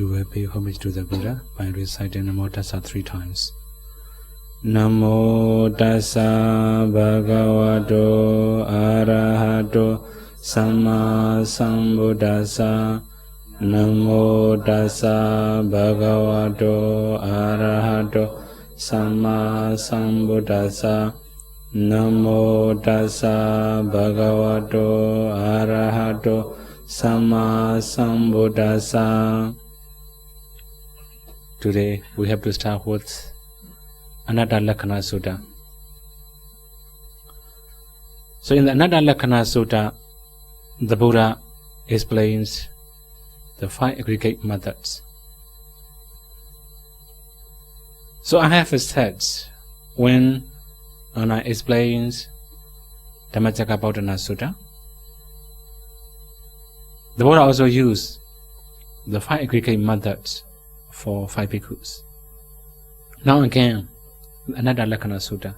we will pay homage to the Buddha by reciting Namo Tassa 3 times. Namo Tassa Bhagavato Arahato Samma Sambuddhassa. Namo Tassa Bhagavato Arahato Samma Sambuddhassa. Namo Tassa Bhagavato Arahato Samma Sambuddhassa. Today we have to start with Anatta Lakkhana Sutta. So in the Anatta Lakkhana Sutta, the Buddha explains the 5 aggregate methods. So I have said when Anna explains Dhammacakkappavattana Sutta, the Buddha also used the 5 aggregate methods for 5 bhikkhus. Now again, Anatta Lakkhana Sutta,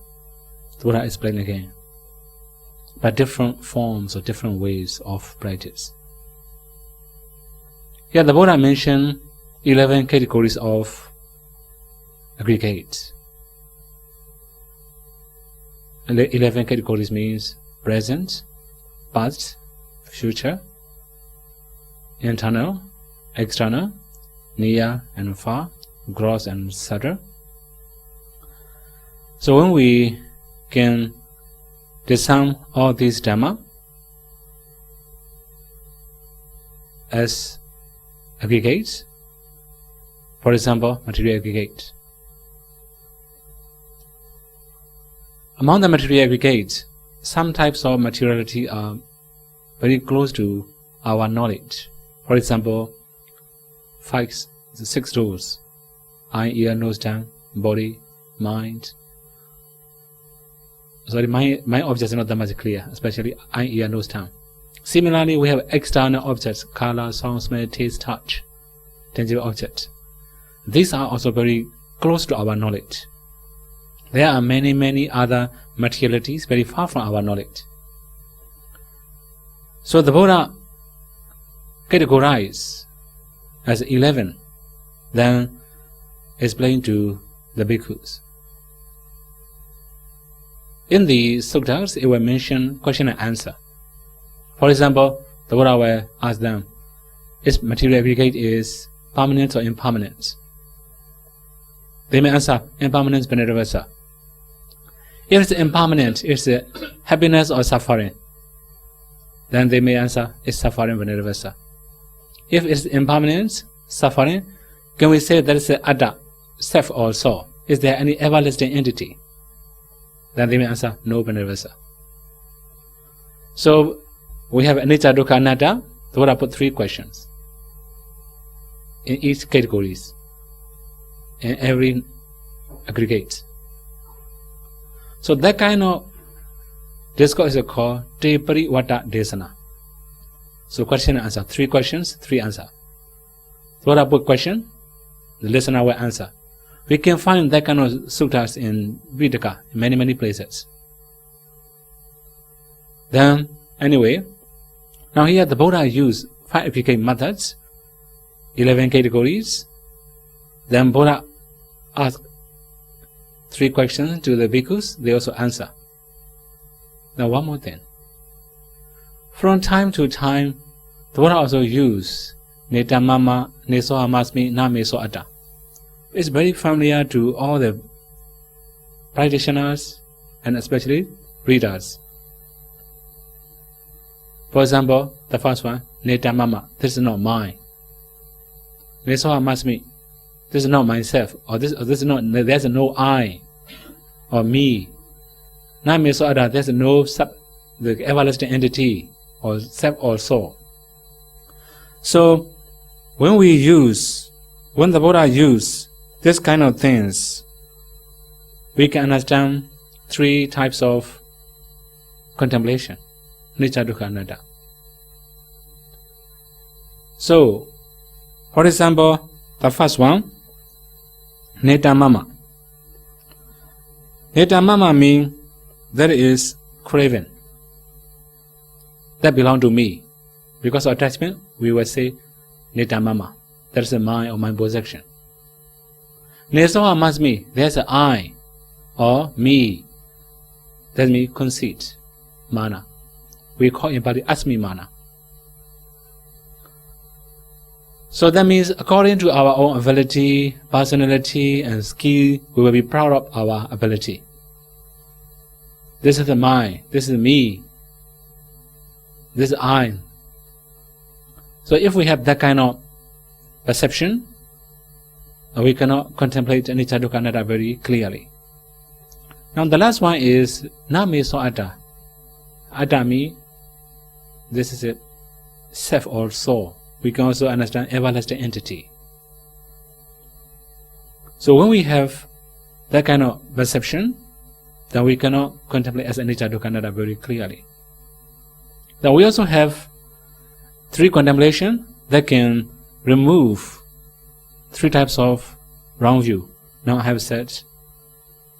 the Buddha explained again, but different forms or different ways of practice. Here the Buddha mentioned 11 categories of aggregates. 11 categories means present, past, future, internal, external, near and far, gross and subtle. So when we can discern all these Dhamma as aggregates, for example, material aggregate. Among the material aggregates, some types of materiality are very close to our knowledge. For example, 6 doors: eye, ear, nose, tongue, body, mind. Sorry, my objects are not that much clear, especially eye, ear, nose, tongue. Similarly, we have external objects: color, sound, smell, taste, touch, tangible objects. These are also very close to our knowledge. There are many other materialities very far from our knowledge. So the Buddha categorized as 11, then explained to the bhikkhus. In the suttas, it will mention question and answer. For example, the Buddha will ask them, is material aggregate is permanent or impermanent? They may answer, impermanence Venerable Vassa. If it's impermanent, it's happiness or suffering, then they may answer, it's suffering Venerable Vassa. If it's impermanence, suffering, can we say that it's Atta, self or soul? Is there any everlasting entity? Then they may answer, no Venerable Vassa. So we have Anicca, Dukkha, Anatta. The Buddha put 3 questions in each categories, in every aggregate. So that kind of discourse is called Te Parivatta Desana. So question and answer, 3 questions, 3 answers. The Buddha put question, the listener will answer. We can find that kind of suttas in Vitaka, in many places. Then, anyway, now here the Buddha used 5 aggregate methods, 11 categories. Then Buddha asked 3 questions to the bhikkhus, they also answer. Now one more thing. From time to time, the Buddha also used Netta Mama, Neso Amasmi, Na Meso Atta. It's very familiar to all the practitioners and especially readers. For example, the first one, Netta Mama, this is not mine. Neso Amasmi, this is not myself, or this is not, there's no I or me. Na Meso Atta, there's no the everlasting entity or self or soul. So when the Buddha used this kind of things, we can understand 3 types of contemplation: Anicca, Dukkha, Anatta. So, for example, the first one, Netta Mama. Netta Mama means there is craving that belong to me. Because of attachment, we will say Netta Mama. That is a mind or mind possession. Nesoha must me, there's an I or me. That means conceit, mana. We call in Pali asmi mana. So that means according to our own ability, personality and skill, we will be proud of our ability. This is the mind, this is me, this is I. So if we have that kind of perception, we cannot contemplate anicca dukkha anatta very clearly. Now the last one is na me so atta. Atta means this is a self or soul. We can also understand everlasting entity. So when we have that kind of perception, then we cannot contemplate as anicca dukkha anatta very clearly. Then we also have three contemplation that can remove three types of wrong view. Now I have said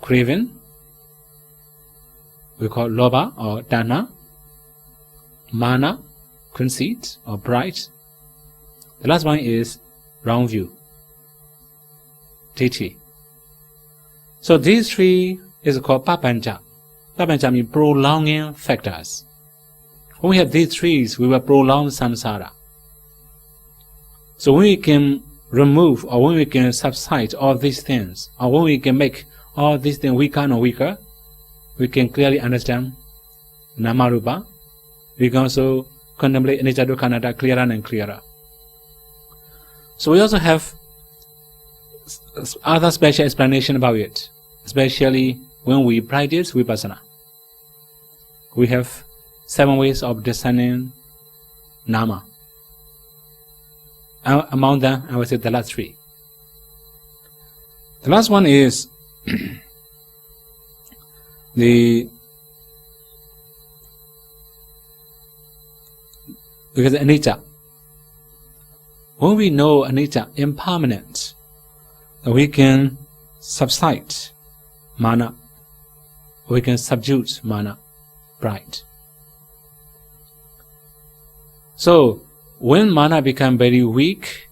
craving, we call lobha or tanha, mana, conceit or pride. The last one is wrong view, ditthi. So these three is called papancha. Papancha means prolonging factors. When we have these three, we will prolong samsara. So when we can remove or when we can subside all these things, or when we can make all these things weaker and weaker, we can clearly understand Namarupa. We can also contemplate anicca dukkha anatta clearer and clearer. So we also have other special explanation about it, especially when we practice vipassana. We have 7 ways of discerning nama. Among them, I will say the last 3. The last one is because anicca. When we know anicca, impermanent, we can subside mana, we can subdue mana, pride. So when mana becomes very weak,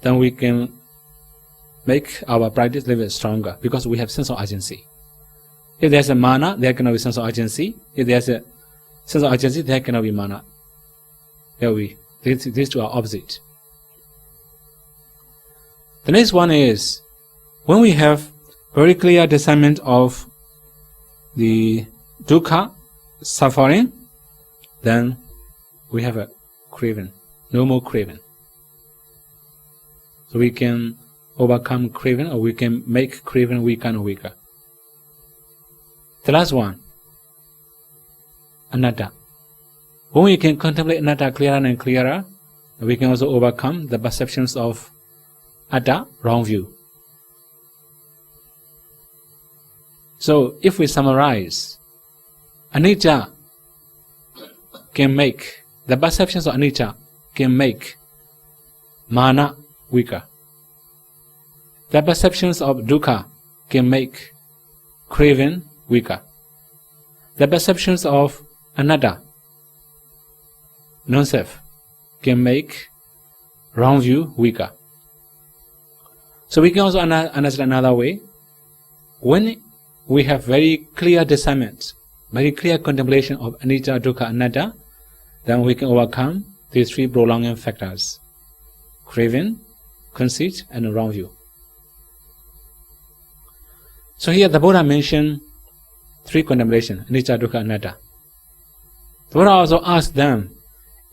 then we can make our practice a little bit stronger because we have sense of urgency. If there's a mana, there cannot be sense of urgency. If there's a sense of urgency, there cannot be mana. These two are opposite. The next one is when we have very clear discernment of the dukkha, suffering, then we have a craving, no more craving. So we can overcome craving or we can make craving weaker and weaker. The last one, anatta. When we can contemplate anatta clearer and clearer, we can also overcome the perceptions of atta, wrong view. So if we summarize, anicca can make, the perceptions of anicca can make mana weaker. The perceptions of dukkha can make craving weaker. The perceptions of anatta, non-self, can make wrong view weaker. So we can also understand another way. When we have very clear discernment, very clear contemplation of anicca, dukkha, anatta, then we can overcome these 3 prolonging factors: craving, conceit, and wrong view. So here the Buddha mentioned 3 contemplation: anicca, dukkha, anatta. The Buddha also asked them,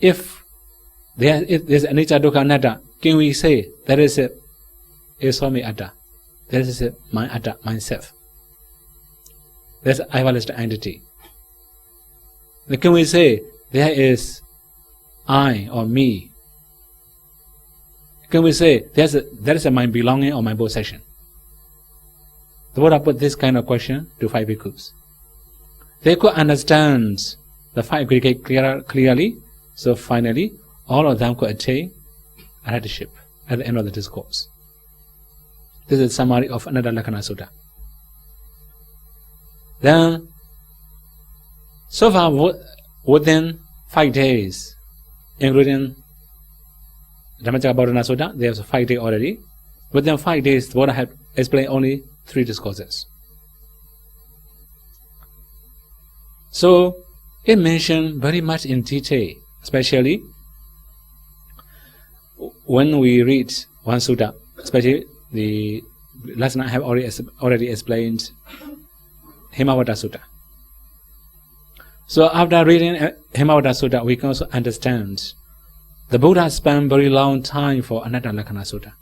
if there's anicca, dukkha, anatta, can we say that is a somi atta, that is a my atta, myself? That's everlasting entity. Then can we say there is I or me? Can we say there is a my belonging or my possession? The Buddha put this kind of question to 5 bhikkhus. They could understand the 5 aggregate clearly, so finally all of them could attain arhatship at the end of the discourse. This is a summary of Anatta Lakkhana Sutta. Then, so far within 5 days, including Dhammacakkappavattana Sutta, there's 5 days already. Within 5 days, the Buddha had explained only 3 discourses. So, it mentioned very much in detail, especially when we read one sutta, especially the last night I have already explained Himavata Sutta. So after reading Himavata Sutta, we can also understand the Buddha spent very long time for Anatta Lakkhana Sutta.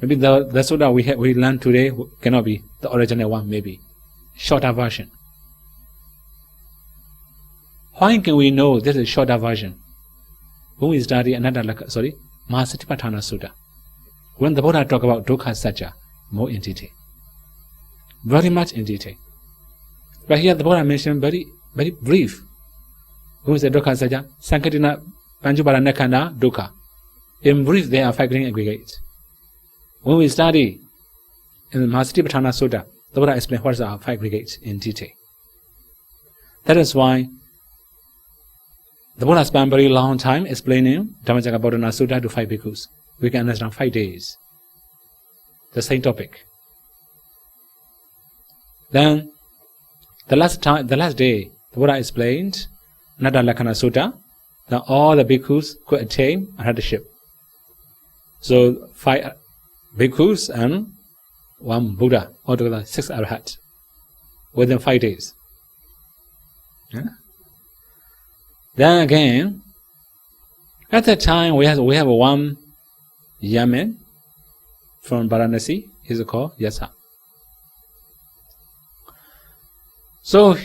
Maybe the sutta we learned today cannot be the original one, maybe shorter version. Why can we know this is a shorter version? When we study Mahasatipatthana Sutta, when the Buddha talk about Dukkha Satya more in detail, very much in detail. But here the Buddha mentioned very brief. When we say Dukkha Satya, Sankatina Panchupara Nekkhandha Dukkha. In brief, they are 5 green aggregates. When we study in the Mahasatipatthana Sutta, the Buddha explains what are 5 aggregates in detail. That is why the Buddha spent very long time explaining Dhammacakkappavattana Sutta to 5 bhikkhus. We can understand 5 days. The same topic. Then the last day, the Buddha explained Anatta Lakkhana Sutta. Then all the bhikkhus could attain arhatship. So 5 bhikkhus and 1 Buddha, altogether 6 arhats within 5 days. Yeah? Then again, at that time we have 1 young man from Varanasi. He's called Vassa. So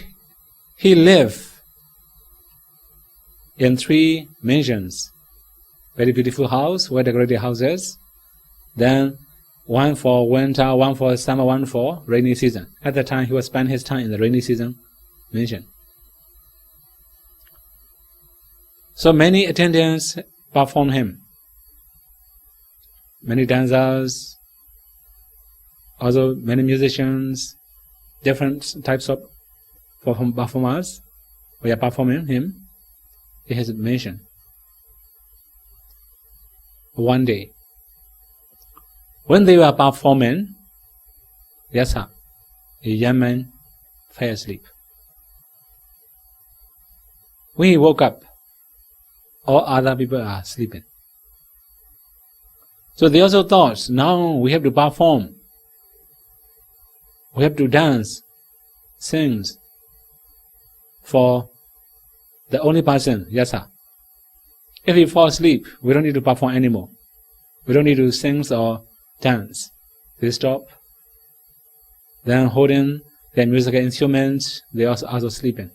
he lived in 3 mansions, very beautiful house, well decorated houses. Then 1 for winter, 1 for summer, 1 for rainy season. At that time he would spend his time in the rainy season mansion. So many attendants perform him. Many dancers, also many musicians, different types of performers. We are performing him. He has mentioned. One day, when they were performing, Vassa, a young man, fell asleep. When he woke up, all other people are sleeping. So they also thought, now we have to perform. We have to dance, sing for the only person, Vassa. If he falls asleep, we don't need to perform anymore. We don't need to sing or dance. They stop. Then holding their musical instruments, they also sleeping.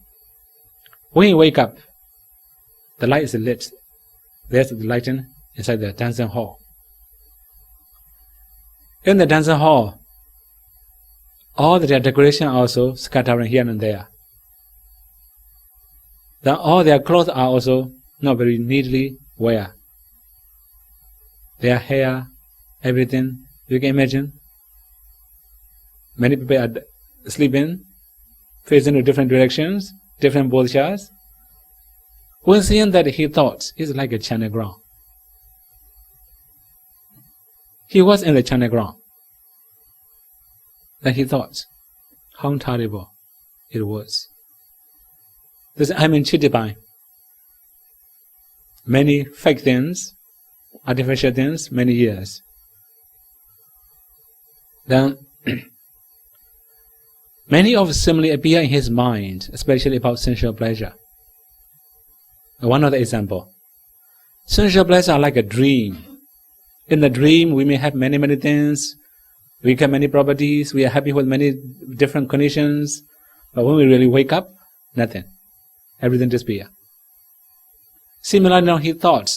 When you wake up, the light is lit. There's the lighting inside the dancing hall. In the dancing hall, all the decoration also scattering here and there. Then all their clothes are also not very neatly wear. Their hair, everything, you can imagine. Many people are sleeping, facing to different directions, different postures. When seeing that, he thought it's like a China ground. He was in the China ground. Then he thought, how terrible it was. This I'm been cheated by many fake things, artificial things, many years. Then many of similarly appear in his mind, especially about sensual pleasure. One other example. Sensual pleasure are like a dream. In the dream, we may have many things. We get many properties. We are happy with many different conditions. But when we really wake up, nothing. Everything disappears. Similarly, now he thought,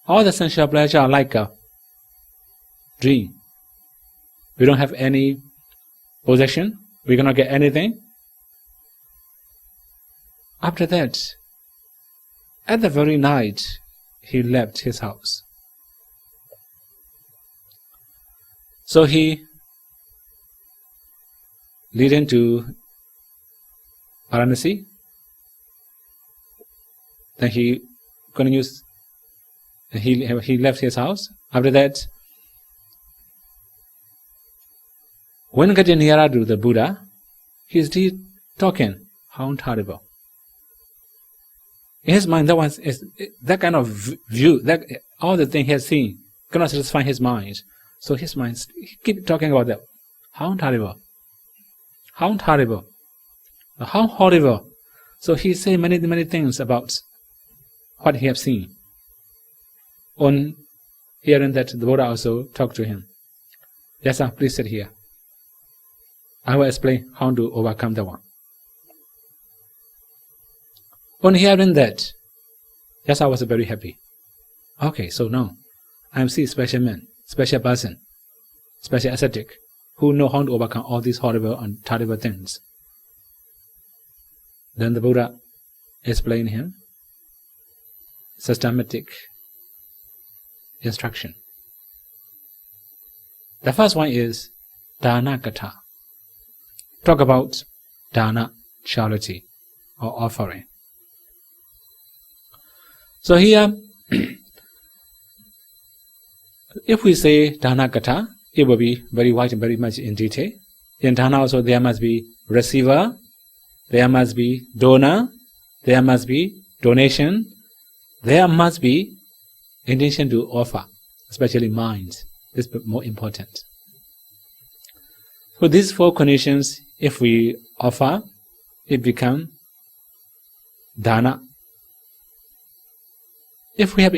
all the sensual pleasure are like a dream. We don't have any possession. We cannot get anything. After that, at the very night, he left his house. So he leading to Varanasi. Then he continues he left his house. After that, when getting nearer to the Buddha, he is still talking. How terrible! In his mind, that kind of view, that all the things he has seen cannot satisfy his mind. So his mind keep talking about that. How terrible! How terrible! How horrible! So he say many things about what he has seen. On hearing that, the Buddha also talked to him. Yes, sir, please sit here. I will explain how to overcome that one. On hearing that, yes, I was very happy. Okay, so now I am see special man, special person, special ascetic, who know how to overcome all these horrible and terrible things. Then the Buddha explained him systematic instruction. The first one is Dana Katha. Talk about Dana, charity, or offering. So here, if we say Dana Katha, it will be very wide and very much in detail. In Dana also there must be receiver, there must be donor, there must be donation, there must be intention to offer, especially mind. This is more important. So these four conditions, if we offer, it becomes dana. If we have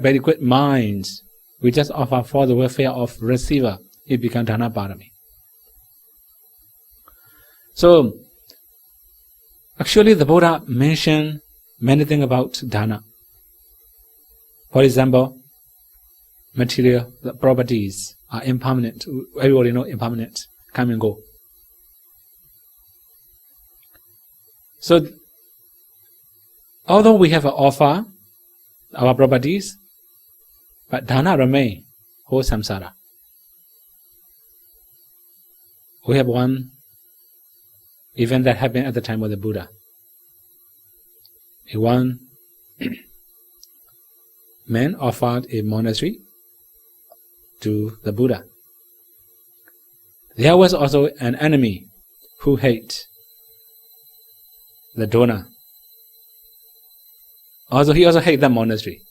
very good minds, we just offer for the welfare of receiver, it becomes dana parami. So actually the Buddha mentioned many things about dana. For example, material properties are impermanent. Everybody knows impermanent, come and go. So although we have an offer, our properties, but dana remain whole samsara. We have one event that happened at the time of the Buddha. One man offered a monastery to the Buddha. There was also an enemy who hated the donor. He also hated the monastery.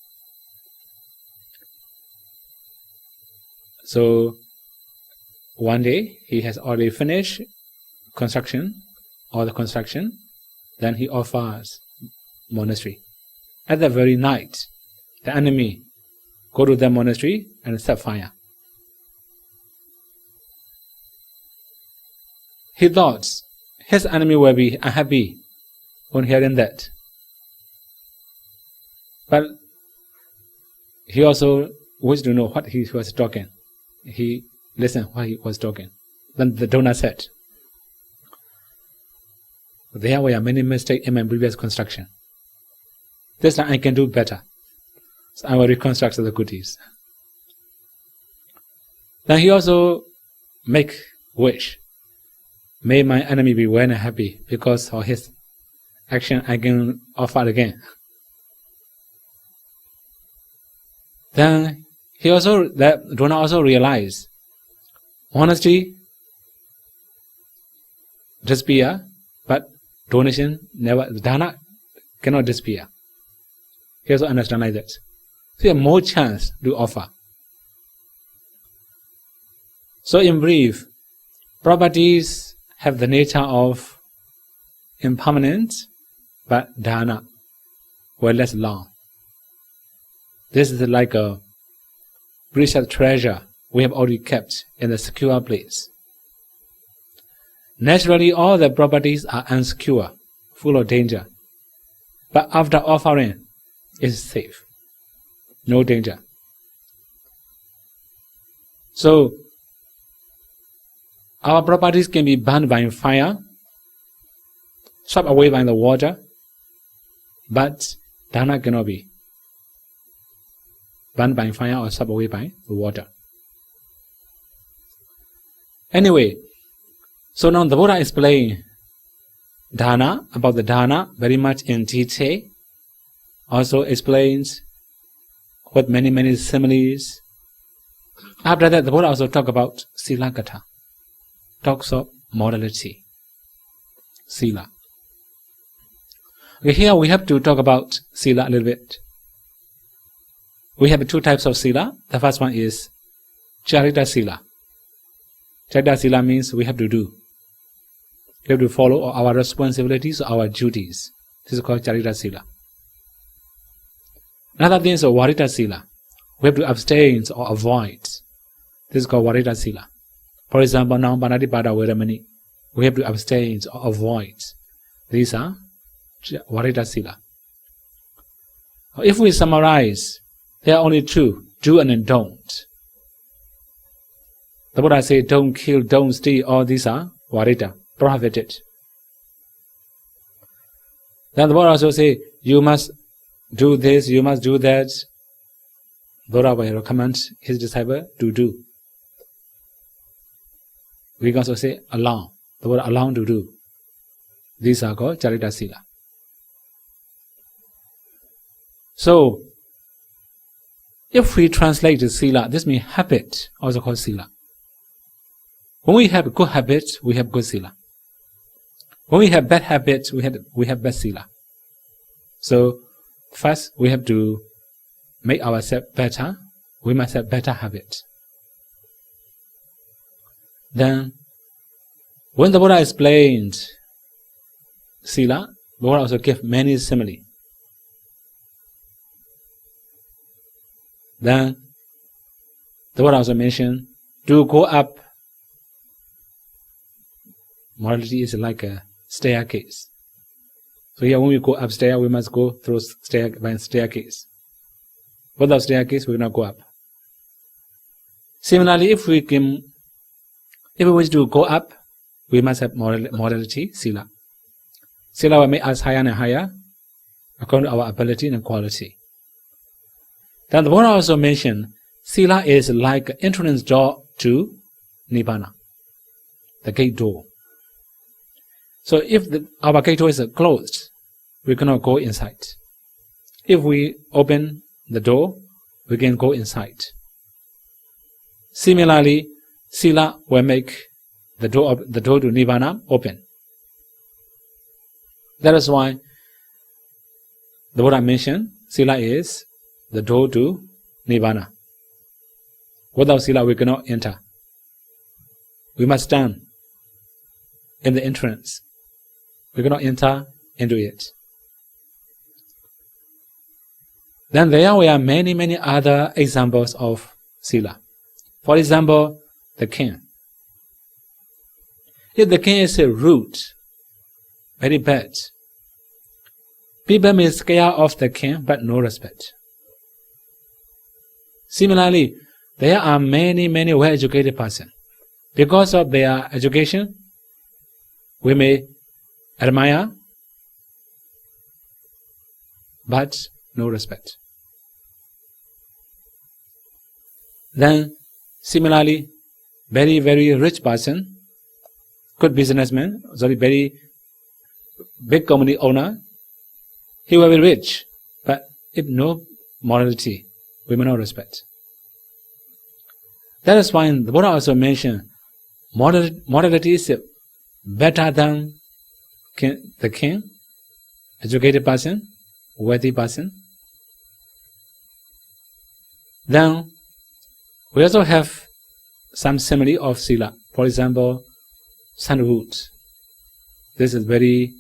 So one day he has already finished construction, then he offers monastery. At the very night, the enemy go to the monastery and set fire. He thought his enemy will be unhappy on hearing that. But he also wished to know what he was talking. He listened what he was talking. Then the donor said, there were many mistakes in my previous construction. This time I can do better. So I will reconstruct the goodies. Then he also make wish. May my enemy be well and happy because of his action I can offer again. Then the donor also realized honesty disappear, but donation never, dana cannot disappear. He also understand like that. So you have more chance to offer. So in brief, properties have the nature of impermanent, but dana will last long. This is like a precious treasure we have already kept in a secure place. Naturally, all the properties are unsecure, full of danger. But after offering, it's safe. No danger. So, our properties can be burned by fire, swept away by the water, but dana cannot be burned by fire or swept away by the water. Anyway, so now the Buddha explained dana, about the dana, very much in detail. Also explains with many similes. After that, the Buddha also talk about Sila Katha, talks of morality, Sila. Okay, here we have to talk about Sila a little bit. We have two types of Sila. The first one is Charita Sila. Charita Sila means we have to do. We have to follow our responsibilities, our duties. This is called Charita Sila. Another thing is Varita Sila. We have to abstain or avoid. This is called Varita Sila. For example, now Panatipada Veramani. We have to abstain or avoid. These are Varita Sila. If we summarize, there are only two, do and don't. The Buddha says, don't kill, don't steal, all these are Varita, prohibited. Then the Buddha also says, you must do this, you must do that. Buddha will recommend his disciple to do. We can also say, allow. The Buddha allow to do. These are called Charita Sila. So, if we translate the Sila, this means habit, also called Sila. When we have good habits, we have good Sila. When we have bad habits, we have bad Sila. So, first we have to make ourselves better. We must have better habits. Then, when the Buddha explained Sila, the Buddha also gave many simile. Then, the Buddha also mentioned, to go up, morality is like a staircase. So here when we go upstairs, we must go through staircase. Without staircase, we will not go up. Similarly, if we wish to go up, we must have morality, Sila. Sila will make us higher and higher, according to our ability and quality. Then the Buddha also mentioned, Sila is like an entrance door to Nibbana, the gate door. So if our gate door is closed, we cannot go inside. If we open the door, we can go inside. Similarly, Sila will make the door to Nibbana open. That is why the Buddha mentioned Sila is the door to Nibbana. Without Sila, we cannot enter. We must stand in the entrance. We cannot enter into it. Then there are many other examples of Sila. For example, the king. If the king is rude, very bad, people may scare off the king but no respect. Similarly, there are many well-educated persons. Because of their education, we may admire but no respect. Then, similarly, very rich person, good businessman, very big company owner, he will be rich, but if no morality, we may not respect. That is why the Buddha also mentioned morality is better than the king, educated person, worthy person. Then we also have some simile of Sila. For example, sandalwood. This is very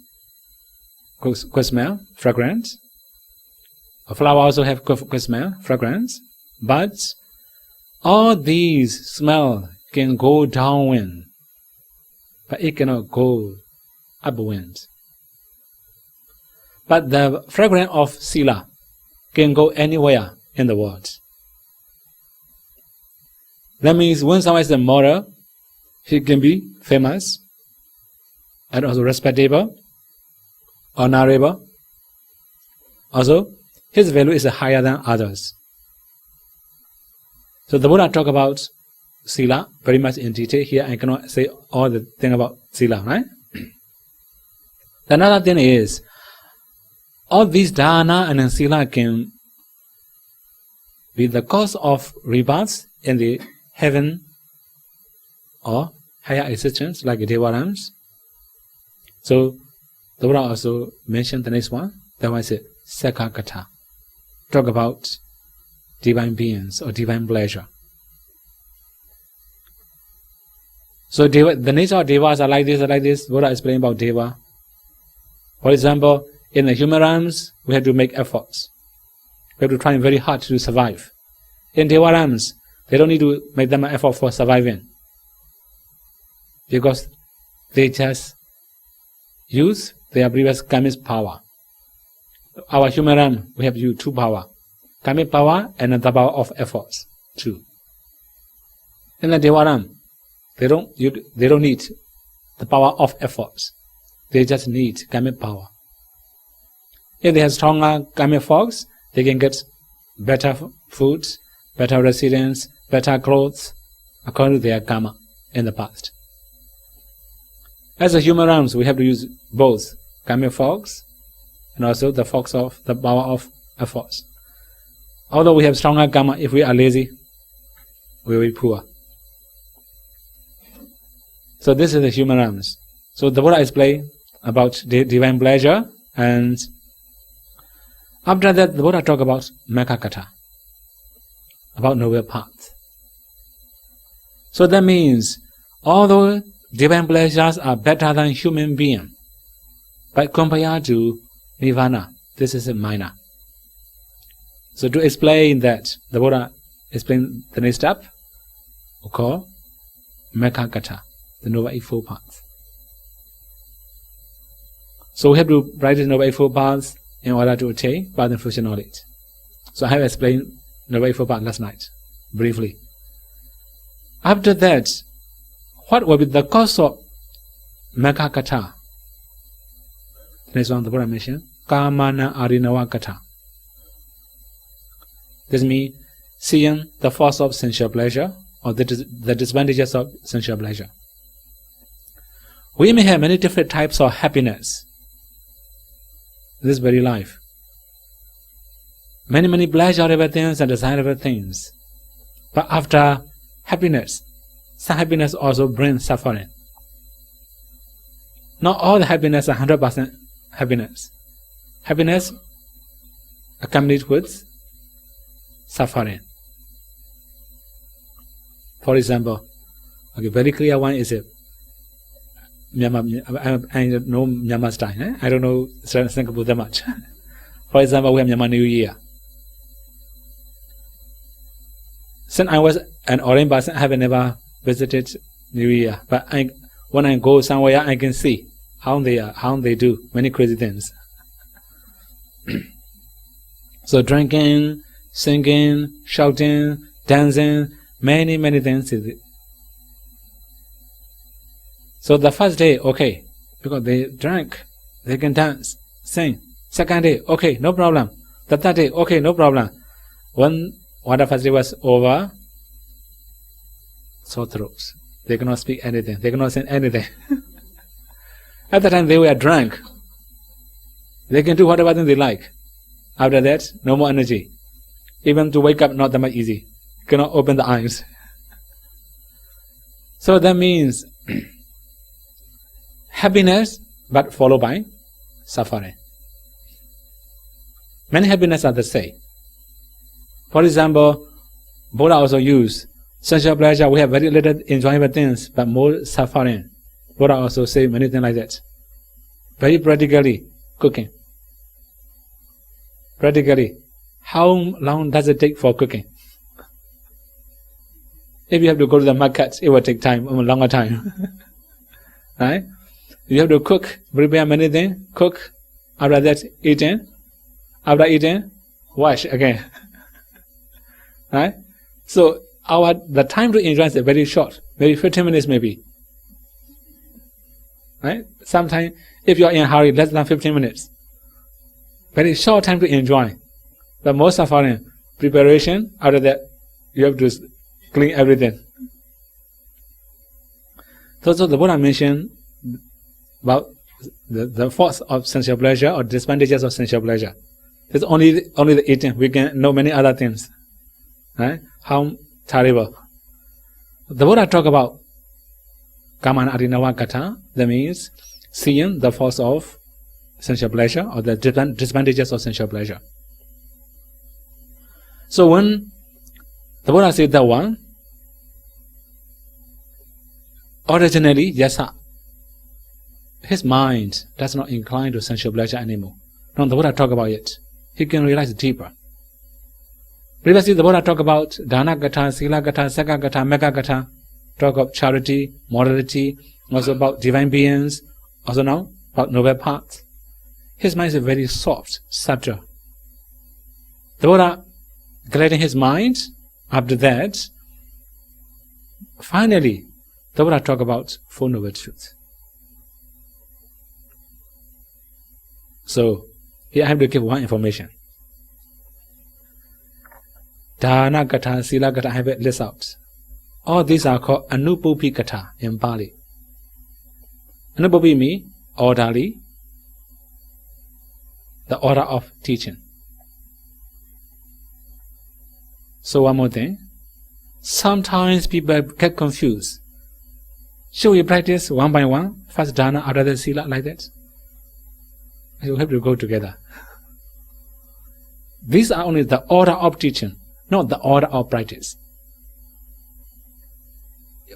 good smell, fragrance. A flower also have good smell, fragrance. But all these smell can go downwind, but it cannot go upwind. But the fragrance of Sila can go anywhere in the world. That means when someone is moral, he can be famous and also respectable, honorable. Also, his value is higher than others. So the Buddha talk about Sila very much in detail. Here I cannot say all the thing about Sila, right? Another thing is, all these dana and Sila can be the cause of rebirth in the heaven or higher existence like Devarams. So the Buddha also mentioned the next one. That one is Sakakata. Talk about divine beings or divine pleasure. So the nature of devas are like this. Buddha explained about deva. For example, in the human realms, we have to make efforts. We have to try very hard to survive. In deva realms, they don't need to make them an effort for surviving, because they just use their previous karmic power. Our human realm, we have to use two power, karmic power and the power of efforts too. In the deva realm, they don't need the power of efforts. They just need karmic power. If they have stronger karmic force, they can get better food, better residence, better clothes, according to their karma in the past. As a human realms, we have to use both karmic force and also the force of the power of efforts. Although we have stronger karma, if we are lazy, we will be poor. So this is the human realms. So the Buddha explained about the divine pleasure, and after that the Buddha talked about Mekkakata, about noble path. So that means, although divine pleasures are better than human being, but compared to Nirvana, this is a minor. So to explain that, the Buddha explained the next step, we call Mekkakata, the Noble Eightfold Path. So we have to practice Noble Eightfold Path in order to attain path and fruition knowledge. So I have explained Noble Eightfold Path last night, briefly. After that, what will be the cause of Mekkakata? The next one the Buddha mentioned, Kamana Arinawa Kata. This means seeing the force of sensual pleasure or the disadvantages of sensual pleasure. We may have many different types of happiness in this very life. Many pleasurable things and desirable things. But after happiness, some happiness also brings suffering. Not all the happiness are 100% happiness. Happiness accompanied with suffering. For example, very clear one is Myanmar. I know Myanmar style. I don't know Singapore that much. For example, we have Myanmar New Year. Since I was an Oriental person, I have never visited New Year. But when I go somewhere, I can see how they do many crazy things. So drinking, singing, shouting, dancing, many things is it. So the first day, okay, because they drank, they can dance, sing. Second day, okay, no problem. The third day, okay, no problem. When the first day was over, sore throats. They cannot speak anything. They cannot sing anything. At the time they were drunk. They can do whatever thing they like. After that, no more energy. Even to wake up, not that much easy. Cannot open the eyes. So that means happiness, but followed by suffering. Many happiness are the same. For example, Buddha also used sensual pleasure. We have very little enjoyable things, but more suffering. Buddha also say many things like that. Very practically, cooking. Practically, how long does it take for cooking? If you have to go to the market, it will take time, a longer time. Right? You have to cook, prepare many things, cook, after that eating, after eating, wash again. Right? So the time to enjoy is very short, maybe 15 minutes maybe. Right? Sometimes if you are in a hurry, less than 15 minutes. Very short time to enjoy. But most suffering, preparation, after that you have to clean everything. So the Buddha mentioned about the force of sensual pleasure or disadvantages of sensual pleasure. It's only the eating. We can know many other things. Right? How terrible. The Buddha talk about Kamana Adinava Kata, that means seeing the force of sensual pleasure or the disadvantages of sensual pleasure. So when the Buddha said that one, originally, Vassa, his mind does not incline to sensual pleasure anymore. No, the Buddha talk about it. He can realize it deeper. Previously, the Buddha talk about Dana Gata, Sila Gata, Saka Gata, Mega Gata, talk of charity, morality, also about divine beings, also now about noble paths. His mind is very soft, subtle. The Buddha, clearing his mind, after that, finally, the Buddha talk about Four Noble Truths. So, here I have to give one information. Dana Gata, Sila Gata, I have it list out. All these are called Anupupi Gata in Pali. Anupupi means orderly, the order of teaching. So one more thing. Sometimes people get confused. Should we practice one by one, first Dana, after the Sila, like that? You have to go together. These are only the order of teaching, not the order of practice.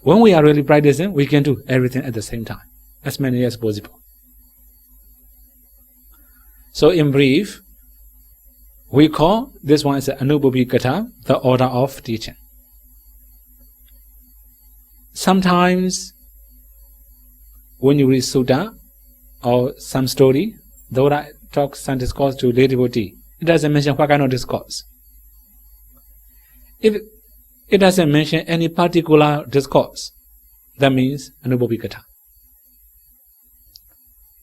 When we are really practicing, we can do everything at the same time, as many as possible. So in brief, we call this one as Anupupi Kata, the order of teaching. Sometimes, when you read sutta or some story, the Buddha talks some discourse to lay devotee. It doesn't mention what kind of discourse. If it doesn't mention any particular discourse, that means Anupupi Kata.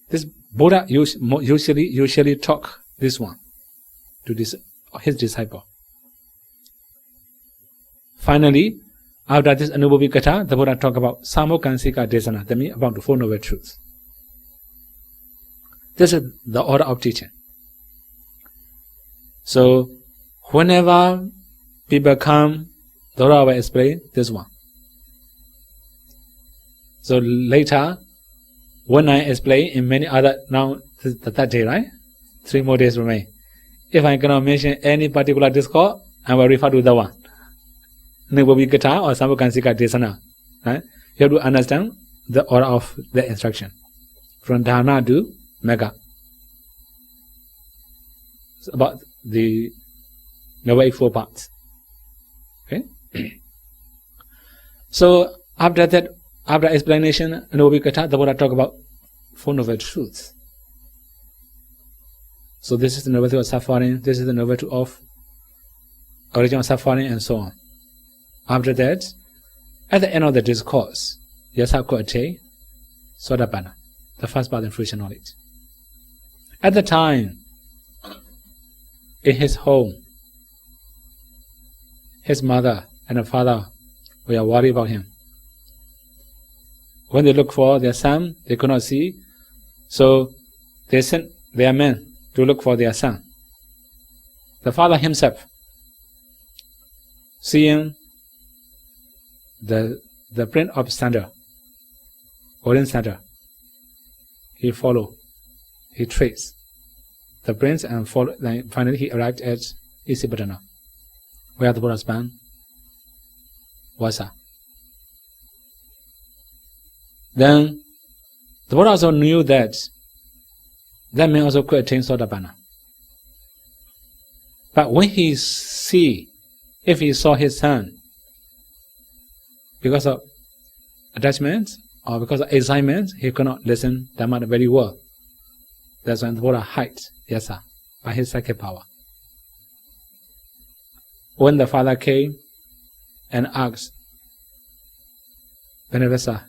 This Buddha usually talk this one to his disciple. Finally, after this Anupupi Kata, the Buddha talk about Samokansika Desana, that means about the Four Noble Truths. This is the order of teaching. So, whenever people come, the Buddha will explain this one. So later, when I explain in many other, now the third day, right? 3 more days remain. If I cannot mention any particular discourse, I will refer to the one. Anupupi Kata or Samokansika Desana. Right? You have to understand the order of the instruction. From Dharana to Mega. It's about the Noble Eightfold Paths. Okay? So, after that, after explanation, Anupupi Kata, the Buddha talk about Four Noble Truths. So this is the noble truth of suffering, this is the noble truth of origin of suffering, and so on. After that, at the end of the discourse, Vassa could attain Sotapanna, the first path in fruition knowledge. At the time, in his home, his mother and her father were worried about him. When they looked for their son, they could not see, so they sent their men to look for their son. The father himself, seeing the print of sandal, golden sandal, he followed, he traced the prints and followed. Then finally he arrived at Isipatana, where the Buddha's born, Vassa. Then the Buddha also knew that man also could attain Sotapanna. But when he if he saw his son, because of attachment or because of excitement, he could not listen Dhamma very well. That's when the Buddha hid Vassa by his psychic power. When the father came and asked, Vassa,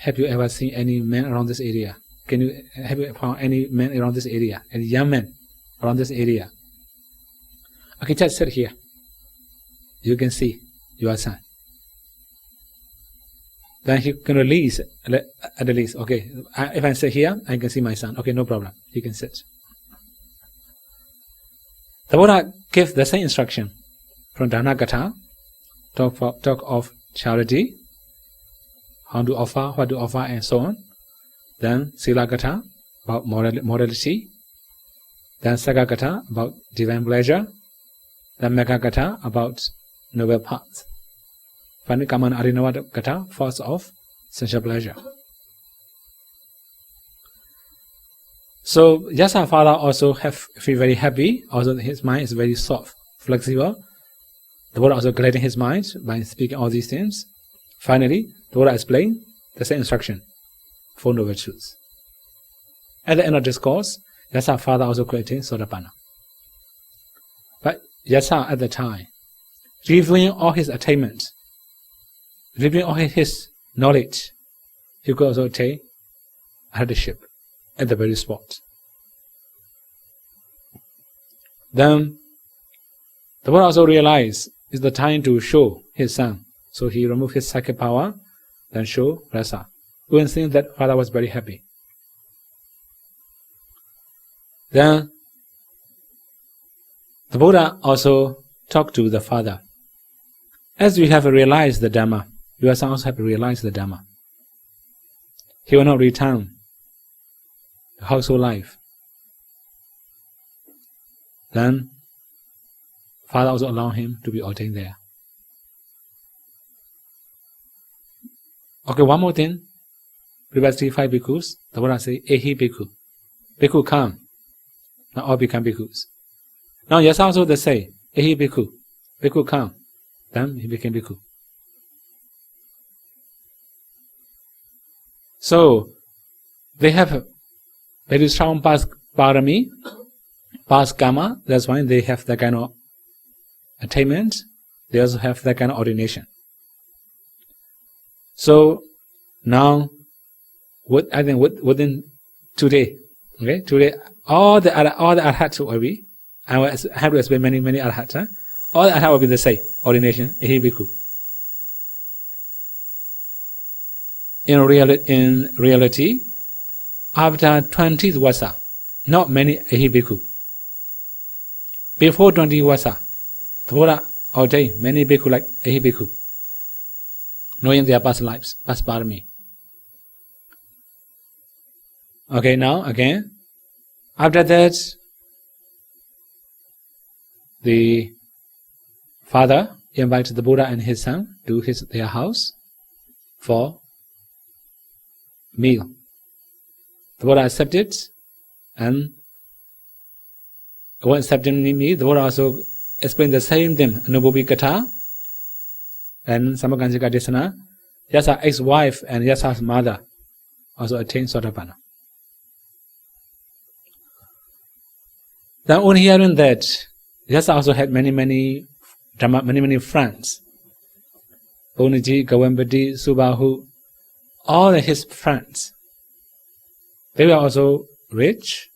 have you ever seen any men around this area? Have you found any men around this area? Any young men around this area? Okay, just sit here. You can see your son. Then he can release at least. Okay, if I sit here, I can see my son. Okay, no problem. He can sit. The Buddha gave the same instruction from Dana Gatha, talk of charity, how to offer, what to offer, and so on. Then Sila Gatha, about morality. Then Saga Gatha, about divine pleasure. Then Mega Gatha, about noble path. Finally, Kaman Arinava Gatha, force of sensual pleasure. So Yasa father also feel very happy. Also, his mind is very soft, flexible. The Buddha also gladdened his mind by speaking all these things. Finally, the Buddha explained the same instruction, Four Noble Truths. At the end of this course, Yasa father also created Sotapanna. But Yasa at the time, reviewing all his attainments, reviewing all his knowledge, he could also attain headship at the very spot. Then the Buddha also realized it's the time to show his son. So he removed his psychic power, then show Vassa. When seeing that, father was very happy. Then the Buddha also talked to the father. As we have realized the Dhamma, your son also have realized the Dhamma. He will not return to household life. Then father also allowed him to be ordained there. Okay, one more thing. Previously 5 bhikkhus, the Buddha say, Ehi bhikkhu. Bhikkhu come. Now all become bhikkhus. Now Yasa also the say, Ehi bhikkhu. Bhikkhu come. Then he became bhikkhu. So they have very strong past parami, past karma. That's why they have that kind of attainment. They also have that kind of ordination. So now, I think within today, all the arhats will be. I will have to explain many arhats. All the arhats will be the same ordination. Ehi bhikkhu. In reality, after 20th Vassa, not many Ehi bhikkhu. Before 20 Vassa, the Buddha ordained many bhikkhu like Ehi bhikkhu, knowing their past lives, past parami. Okay, now again, after that, the father invited the Buddha and his son to their house for meal. The Buddha accepted, and when accepting me, the Buddha also explained the same thing, Anubupi Katha and Samagansika Desana. Yasa's ex-wife and Yasa's mother also attained Sotapanna. Then on hearing that, Yasa also had many friends. Boniji, Gawambadi, Subahu, all his friends. They were also rich,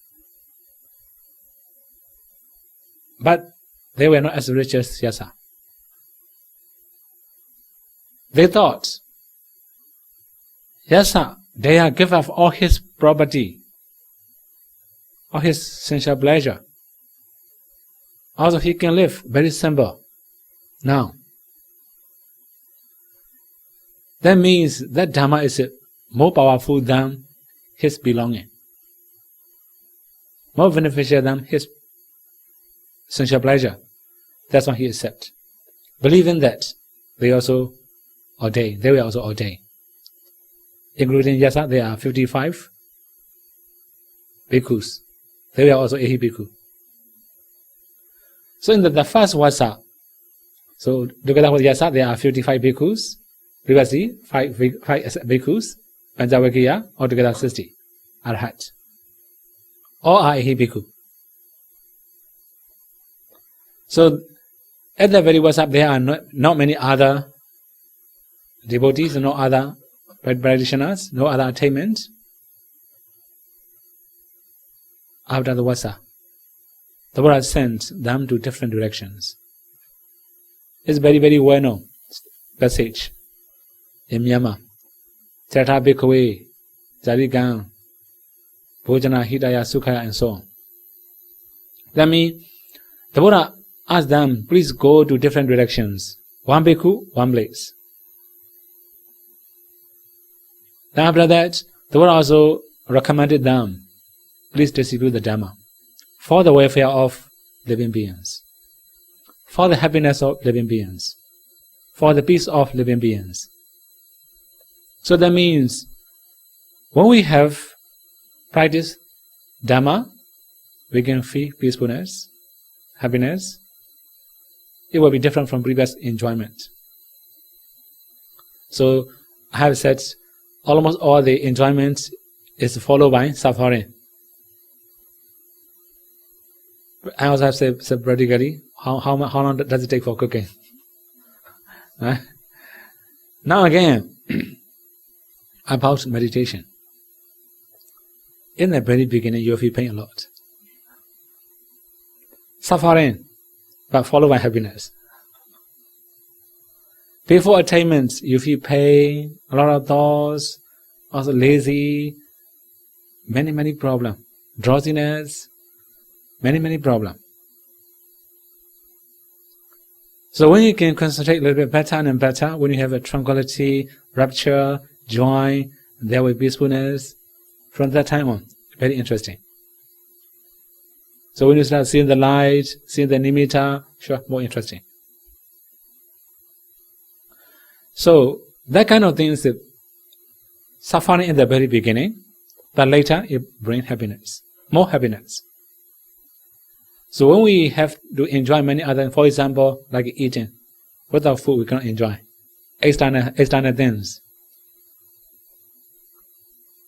but they were not as rich as Yasa. They thought, Yasa, they are give up all his property, all his sensual pleasure. Also, he can live very simple now. That means that Dhamma is more powerful than his belonging, more beneficial than his sensual pleasure. That's why he accepts. Believing that, they also ordained. They were also ordained. Including Yasa, there are 55 bhikkhus. They were also Ehi bhikkhu. So in the first Vassa, so together with Yasa, there are 55 bhikkhus. Previously, 5 bhikkhus. Panjavakiya, altogether 60. Arhat. All are Ehi bhikkhu. So at the very Vassa, there are not many other devotees, no other practitioners, no other attainments. After the Vassa, the Buddha sent them to different directions. It's very well known passage in Myanmar. Chata Bhikkhawe, Jarigan, Bhojana, Hidaya, Sukhaya, and so on. That means the Buddha asked them, please go to different directions. One bhikkhu, one place. Then after that, the Buddha also recommended them, please distribute the Dhamma for the welfare of living beings, for the happiness of living beings, for the peace of living beings. So that means, when we have practiced Dhamma, we can feel peacefulness, happiness. It will be different from previous enjoyment. So I have said almost all the enjoyment is followed by suffering. I also have said practically, how long does it take for cooking? Now again, about meditation. In the very beginning, you feel pain a lot. Suffering, but followed by happiness. Before attainment, you feel pain, a lot of thoughts, also lazy, many problems. Drowsiness, many problems. So when you can concentrate a little bit better and better, when you have a tranquility, rapture, joy, there will be peacefulness. From that time on, very interesting. So when you start seeing the light, seeing the nimitta, sure, more interesting. So that kind of thing is suffering in the very beginning, but later it brings happiness, more happiness. So when we have to enjoy many other, for example, like eating, without food we cannot enjoy external things.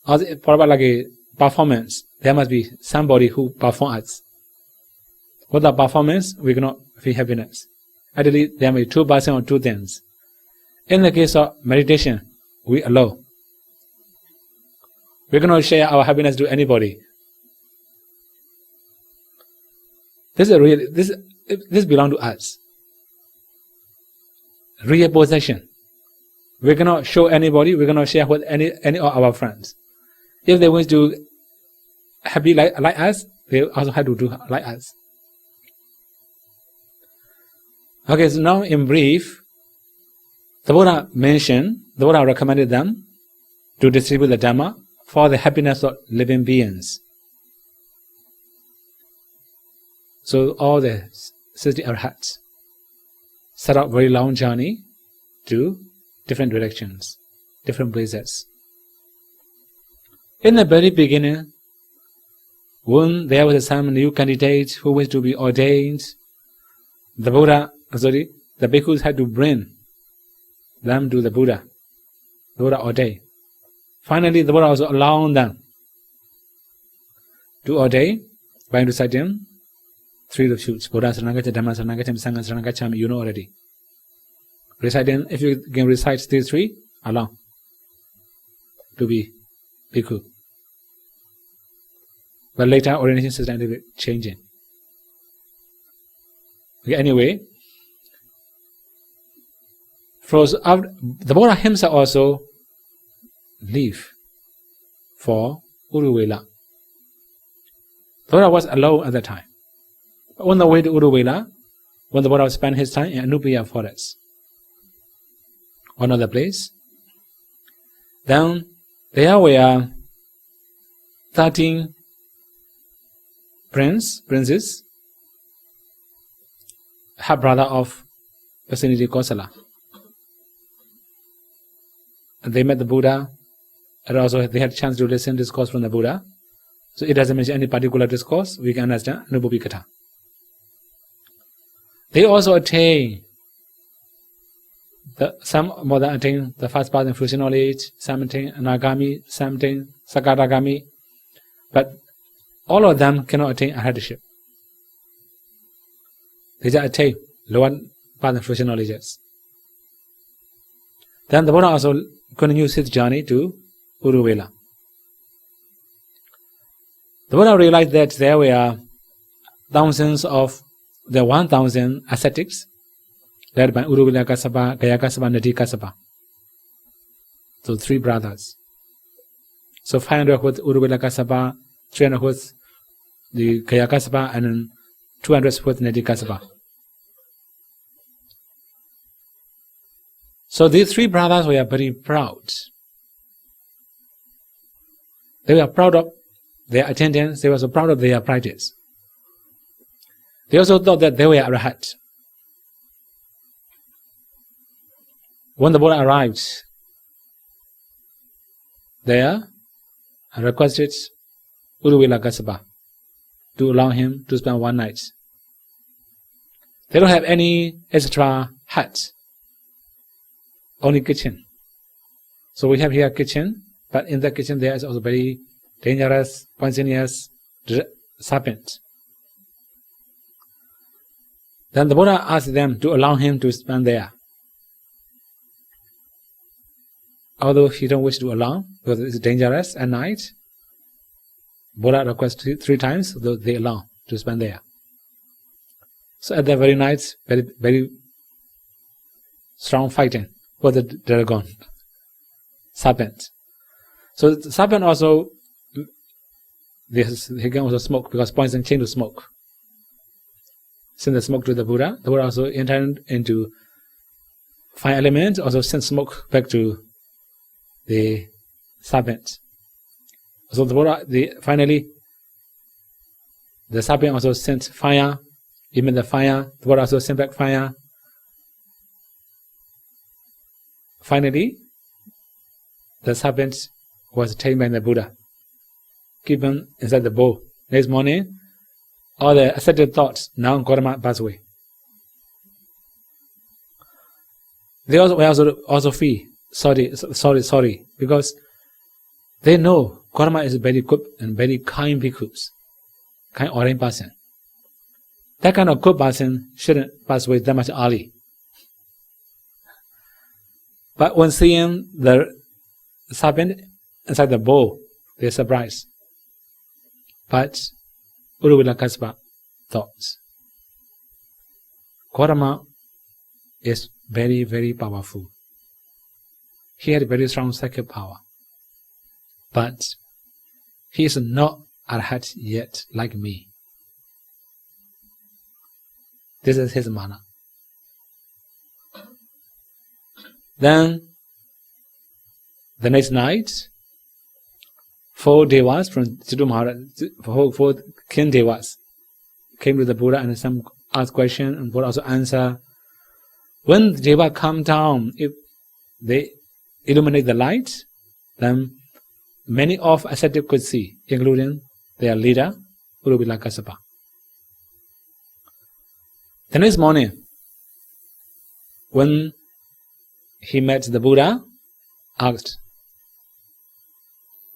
Also, for about like a performance, there must be somebody who performs us. Without performance, we cannot feel happiness. Actually, there may be 2% or two things. In the case of meditation, we alone. We cannot share our happiness to anybody. This belongs to us. Real possession. We cannot show anybody. We cannot share with any of our friends. If they want to happy like us, they also have to do like us. Okay, so now in brief, the Buddha recommended them to distribute the Dhamma for the happiness of living beings. So all the 60 arhats set out very long journey to different directions, different places. In the very beginning, when there was some new candidate who was to be ordained, the bhikkhus had to bring them to the Buddha. The Buddha ordained. Finally, the Buddha also allowed them to ordain by reciting 3 refutes. Buddha Saranagacchami, Dhamma Saranagacchami, Sangha Saranagacchami, you know already. Reciting, if you can recite these 3, allow to be bhikkhu. But later, ordination system will be changing. Okay, anyway, the Buddha himself also leave for Uruvela. The Buddha was alone at that time. On the way to Uruvela, when the Buddha spent his time in Anupiya forest, another place, then there were 13 princes, half brother of Pasiniti Kosala. They met the Buddha, and also they had a chance to listen to discourse from the Buddha. So it doesn't mention any particular discourse, we can understand Nubhupi-katha. They also attain, some more than attain the first part in fruition knowledge, some attain Anagami, some attain Sakadagami, but all of them cannot attain arhatship. They just attain lower part in fruition knowledges. Then the Buddha also continues his journey to Uruvela. The Buddha realized that there were 1,000 ascetics led by Uruvela Kassapa, Gaya Kassapa, Nadi Kassapa. So 3 brothers. So 500 with Uruvela Kassapa, 300 with the Gaya Kassapa, and 200 with Nadi Kassapa. So these three brothers were very proud. They were proud of their attendance. They were so proud of their practice. They also thought that they were Arhat. When the Buddha arrived there, and requested Uruvela Kassapa to allow him to spend one night. They don't have any extra hut, only kitchen. So we have here kitchen, but in the kitchen there is also very dangerous, poisonous serpent. Then the Buddha asked them to allow him to spend there. Although he don't wish to allow, because it's dangerous at night, Buddha requested three times, so they allow to spend there. So at that very night, very strong fighting for the dragon, serpent. So the serpent also, he can also smoke, because poison chain to smoke. Send the smoke to the Buddha also entered into fire element, also sent smoke back to the serpent. So the Buddha, finally, the serpent also sent fire, even the fire, the Buddha also sent back fire. Finally, the serpent was tamed by the Buddha, given inside the bowl. Next morning, all the ascetic thoughts, now karma pass away. They were also free. Sorry, because they know karma is very good and very kind bhikkhus, kind orange person. That kind of good person shouldn't pass away that much early. But when seeing the serpent inside the bowl, they're surprised. But Uruvela Kassapa thought, karma is very, very powerful. He had very strong psychic power. But he is not Arhat yet like me. This is his mana. Then, the next night, 4 devas from Chidu Maharaj, 4 king devas came to the Buddha and some asked question, and Buddha also answer. When the deva come down, if they illuminate the light, then many of ascetics could see, including their leader, Uruvela Kassapa. The next morning, when he met the Buddha, asked,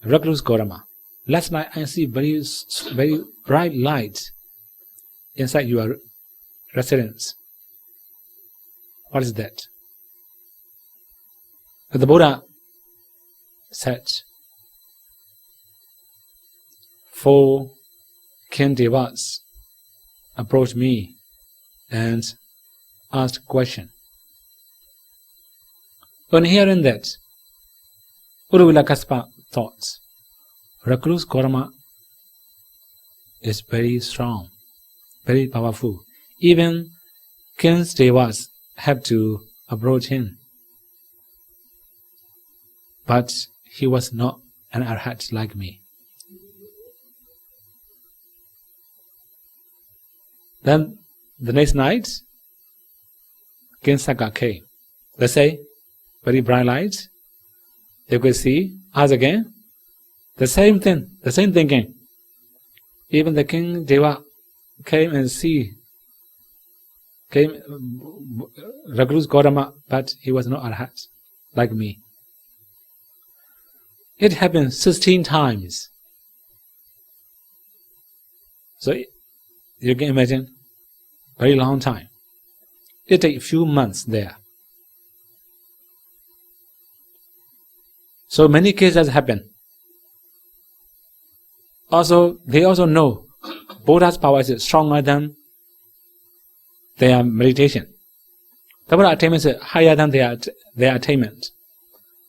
Recluse Gautama, last night I see very bright light inside your residence. What is that? But the Buddha said, 4 king devas approached me and asked a question. On hearing that, Uruvela Kassapa thought, Recluse Gautama is very strong, very powerful. Even king's devas have to approach him. But he was not an Arhat like me. Then the next night, King Saka came. They say, very bright light. You could see, ask again, the same thing, the same thinking. Even the King Deva came and see, came Recluse Gautama, but he was not Arhat like me. It happened 16 times. So you can imagine, very long time. It takes a few months there. So many cases happen. Also, they also know Buddha's power is stronger than their meditation. The Buddha's attainment is higher than their attainment.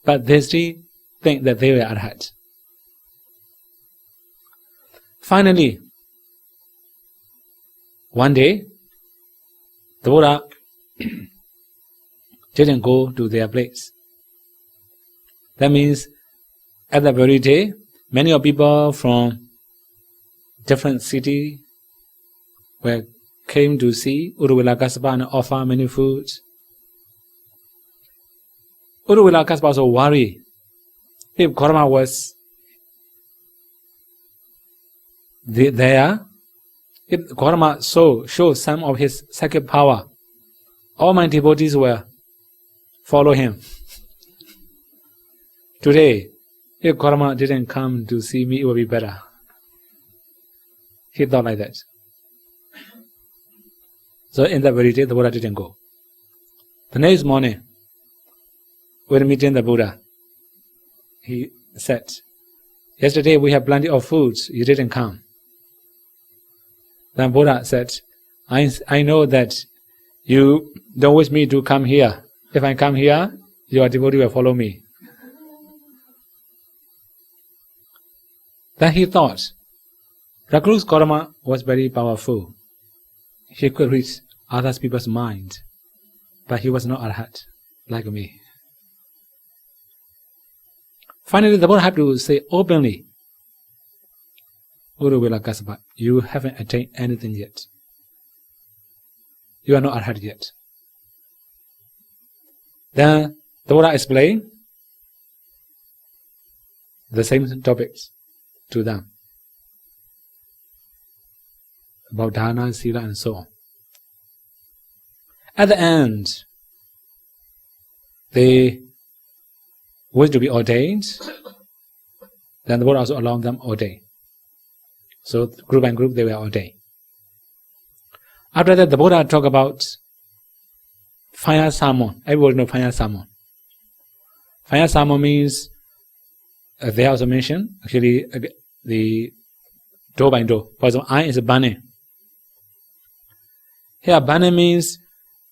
But they still think that they were Arhat. Finally, one day, the Buddha didn't go to their place. That means at that very day, many of people from different cities came to see Uruvela Kassapa and offer many foods. Uruvela Kassapa was worried if Gautama was there, if Gautama showed some of his psychic power, all my devotees will follow him. Today, if Gautama didn't come to see me, it would be better. He thought like that. So in that very day, the Buddha didn't go. The next morning, when meeting the Buddha, he said, yesterday we have plenty of foods, you didn't come. Then Buddha said, I know that you don't wish me to come here. If I come here, your devotee will follow me. Then he thought, Recluse Gautama was very powerful. He could read other people's mind, but he was not arhat, like me. Finally, the Buddha had to say openly, Uruvela Kassapa, you haven't attained anything yet. You are not arhat yet. Then the Buddha explained the same topics to them about dana, sila, and so on. At the end, they wish to be ordained. Then the Buddha also allowed them ordain. So group and group they were ordained. After that, the Buddha talked about fire sermon. Everybody knows fire sermon. Fire sermon means they also mentioned actually the door by door. For example, iron is burning. Here, burning means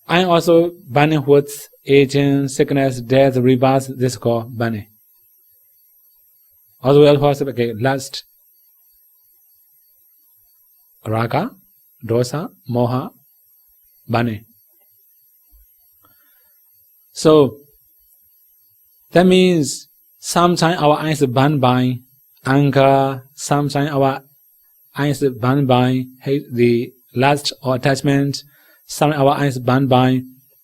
iron also burning with aging, sickness, death, rebirth. This is called burning. Also, we also lust, raga, dosa, moha, burning. So that means sometimes our eyes are burned by anger, sometimes our eyes are burned by the lust or attachment, sometimes our eyes are burned by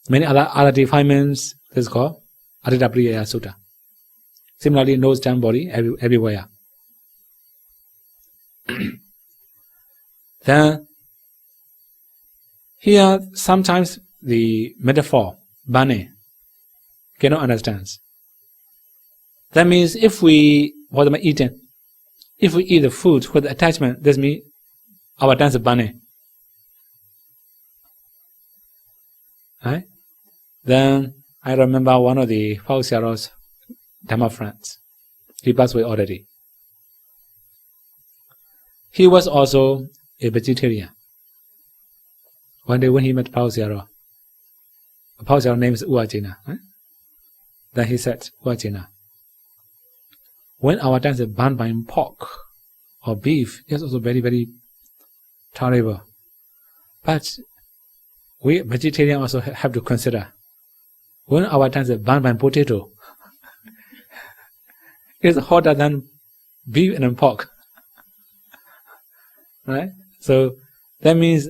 many other defilements. This is called Adita Priyaya Sutta. Similarly, nose, tongue, body, everywhere. Then here sometimes the metaphor burning cannot understand. That means if we eat the food with attachment, this means our tongue is burning. Right? Then I remember one of the Pausiaro's Dhamma friends. He passed away already. He was also a vegetarian. One day when he met Pausiaro name is Uajina. Right? Then he said, Uajina, when our tongue is burned by pork or beef, it's also very, very terrible. But we vegetarians also have to consider, when our tongue is burned by potato, it's hotter than beef and pork. Right? So that means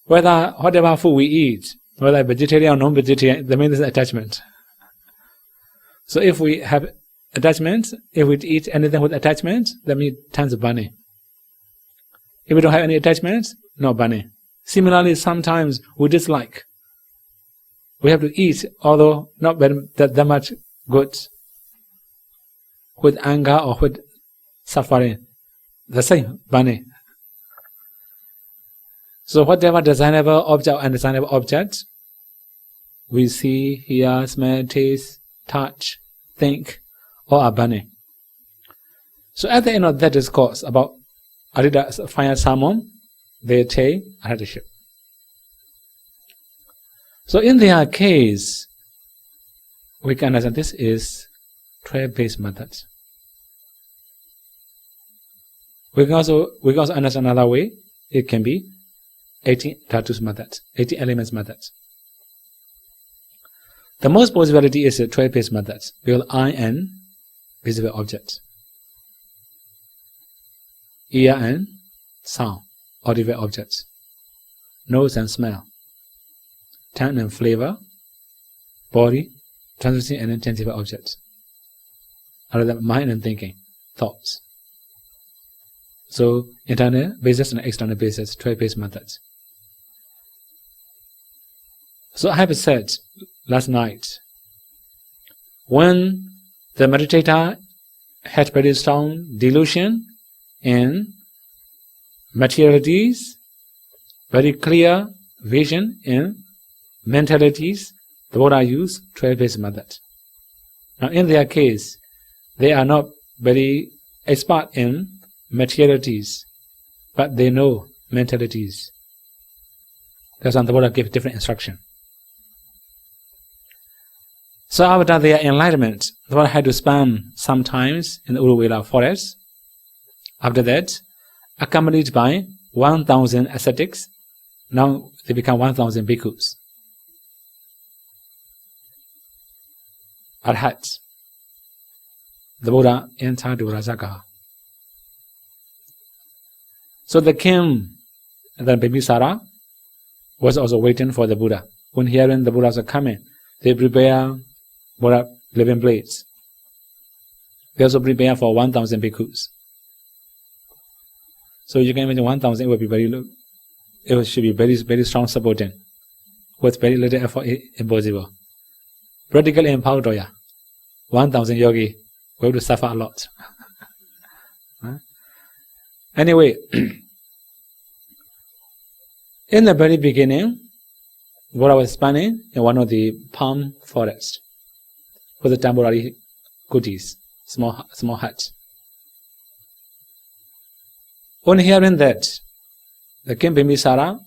whatever food we eat, whether vegetarian or non-vegetarian, that means attachment. So if we have attachment, if we eat anything with attachment, that means tongue burning. If we don't have any attachment, no burning. Similarly, sometimes we dislike. We have to eat, although not that much good, with anger or with suffering. The same burning. So whatever designable object or undesirable object we see, hear, smell, taste, touch, think, all are burning. So at the end of that discourse about Adita's final sermon, they take arhatship. So in their case, we can understand this is 12-based method. We can also understand another way. It can be 18 dhatus method, 18 elements method. The most possibility is 12-phase methods, because eye and visible objects, ear and sound, audible objects, nose and smell, tongue and flavor, body, transmission and intangible objects, other than mind and thinking, thoughts. So internal basis and external basis, 12-phase methods. So I have said last night, when the meditator had very strong delusion in materialities, very clear vision in mentalities, the Buddha used 12-phase method. Now in their case, they are not very expert in materialities, but they know mentalities. That's why the Buddha gave different instruction. So after their enlightenment, the Buddha had to spend some time in the Uruvela forest. After that, accompanied by 1,000 ascetics, now they become 1,000 bhikkhus. Arhats. The Buddha entered Rajagaha. So the king, the Bimbisara, was also waiting for the Buddha. When hearing the Buddha was coming, they prepare Buddha living plates. They also prepare for 1,000 bhikkhus. So you can imagine 1,000, it would be it should be very, very strong supporting. With very little effort, impossible. Practically impossible, 1,000 yogi will have to suffer a lot. Anyway, in the very beginning, Buddha was spending in one of the palm forests with the temporary kutis, small huts. On hearing that, the king Bimbisara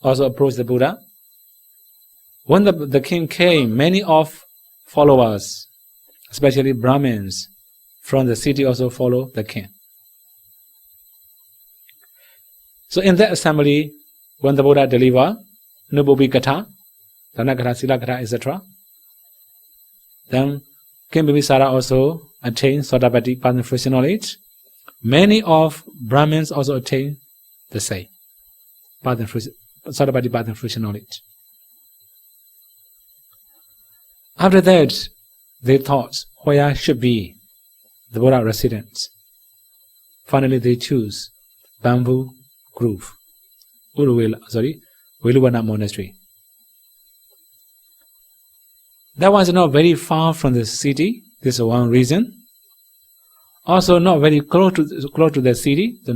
also approached the Buddha. When the king came, many of followers, especially Brahmins, from the city also follow the king. So in that assembly, when the Buddha delivered Nubhubi Katha, Dana Katha, Sila Katha, etc., then King Bimbisara also attained Sotapatti path fruition knowledge. Many of Brahmins also attained the same Sotapatti path fruition knowledge. After that, they thought where should be the Buddha residence. Finally, they choose Bamboo Grove, Veluvana Monastery. That was not very far from the city. This is one reason. Also, not very close to the city. The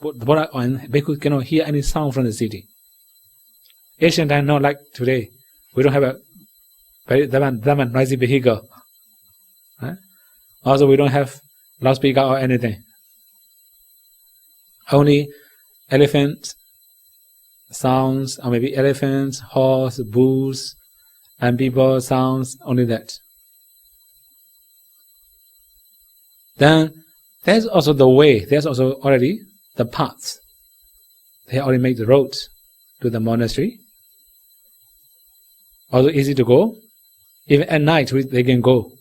Buddha and Bhikkhu cannot hear any sound from the city. Ancient time, not like today. We don't have a very noisy vehicle. Also, we don't have loudspeaker or anything. Only elephant sounds, or maybe elephants, horse, bulls, and people sounds, only that. Then there's also the way, there's also already the paths. They already made the road to the monastery. Also easy to go. Even at night they can go.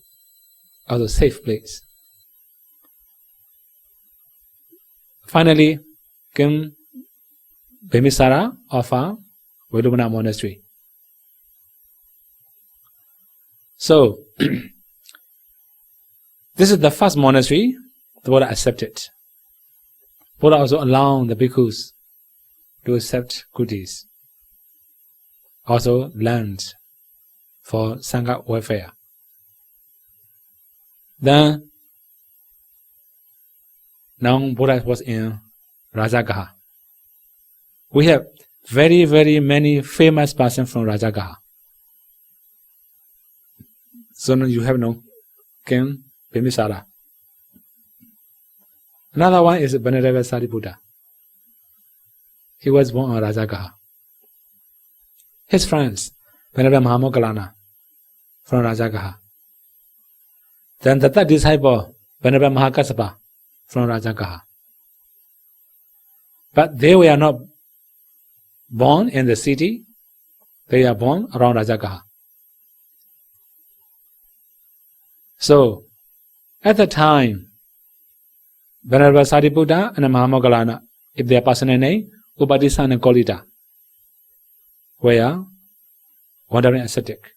Also safe place. Finally, King Bimbisara offered Veluvana Monastery. So, this is the first monastery the Buddha accepted. Buddha also allowed the bhikkhus to accept goodies. Also land for Sangha welfare. Then, now Buddha was in Rajagaha. We have very, very many famous persons from Rajagaha. So now you have no King Bimbisara. Another one is Venerable Sariputta. He was born in Rajagaha. His friends, Venerable Mahamoggallana from Rajagaha. Then the third disciple, Venerable Mahakassapa from Rajagaha. But they were not born in the city. They are born around Rajagaha. So, at the time, Venerable Sariputta and Mahamoggallana, if their personal name, Upadisa and Kovida, were wandering ascetic.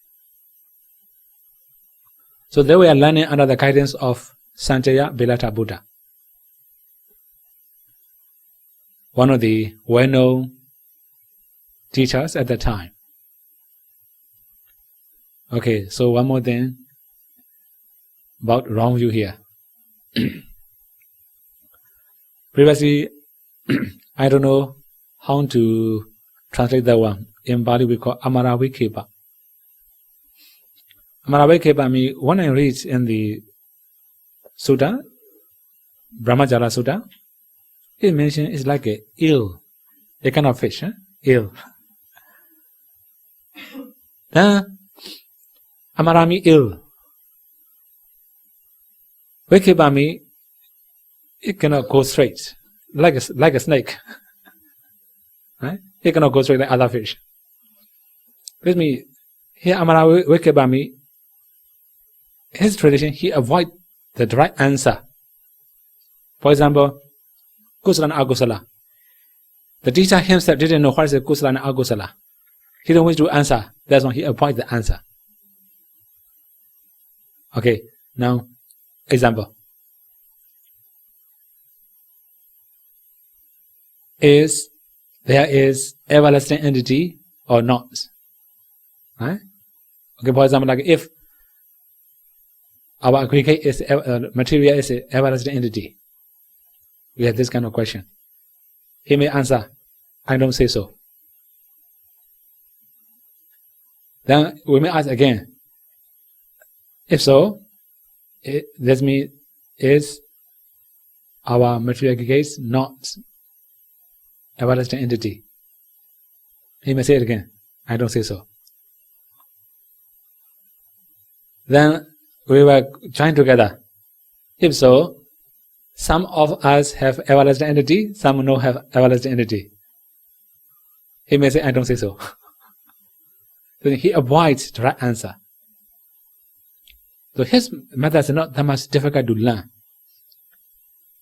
So they were learning under the guidance of Sanjaya Bilata Buddha, one of the well-known teachers at the time. Okay, so one more thing about wrong view here. Previously, I don't know how to translate that one. In Bali we call Amaravikhepa. Amaravikhepa means, when I read in the Sutta, Brahmajala Sutta, it mentions it's like a eel, a kind of fish, eel. Then Amarami eel. Vikhepa means it cannot go straight, like a snake. Right? It cannot go straight like other fish. With me, here Amara Vikhepa means, his tradition, he avoid the right answer. For example, Kusala and Agusala. The teacher himself didn't know what is Kusala and Agusala. He don't wish to answer. That's why he avoid the answer. Okay, now example. Is there is everlasting entity or not? Right? Okay, for example, like if our aggregate is material is an everlasting entity, we have this kind of question. He may answer, I don't say so. Then we may ask again, if so, that means is our material aggregates not everlasting entity? He may say it again, I don't say so. Then we were joined together. If so, some of us have everlasting entity, some no have everlasting entity. He may say, I don't say so. Then he avoids the right answer. So his method is not that much difficult to learn.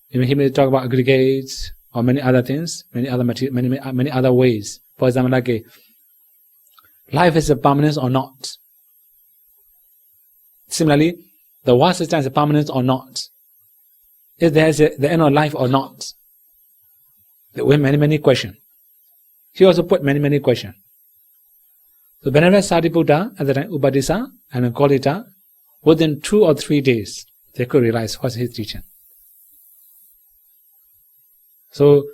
He may talk about aggregates or many other things, many other ways. For example, like life is a permanence or not. Similarly, the world system is a permanence or not. Is there the end of life or not? There were many questions. He also put many questions. So whenever Sariputta at the time Upadisa and Kovida, within 2 or 3 days, they could realize what's his teaching. So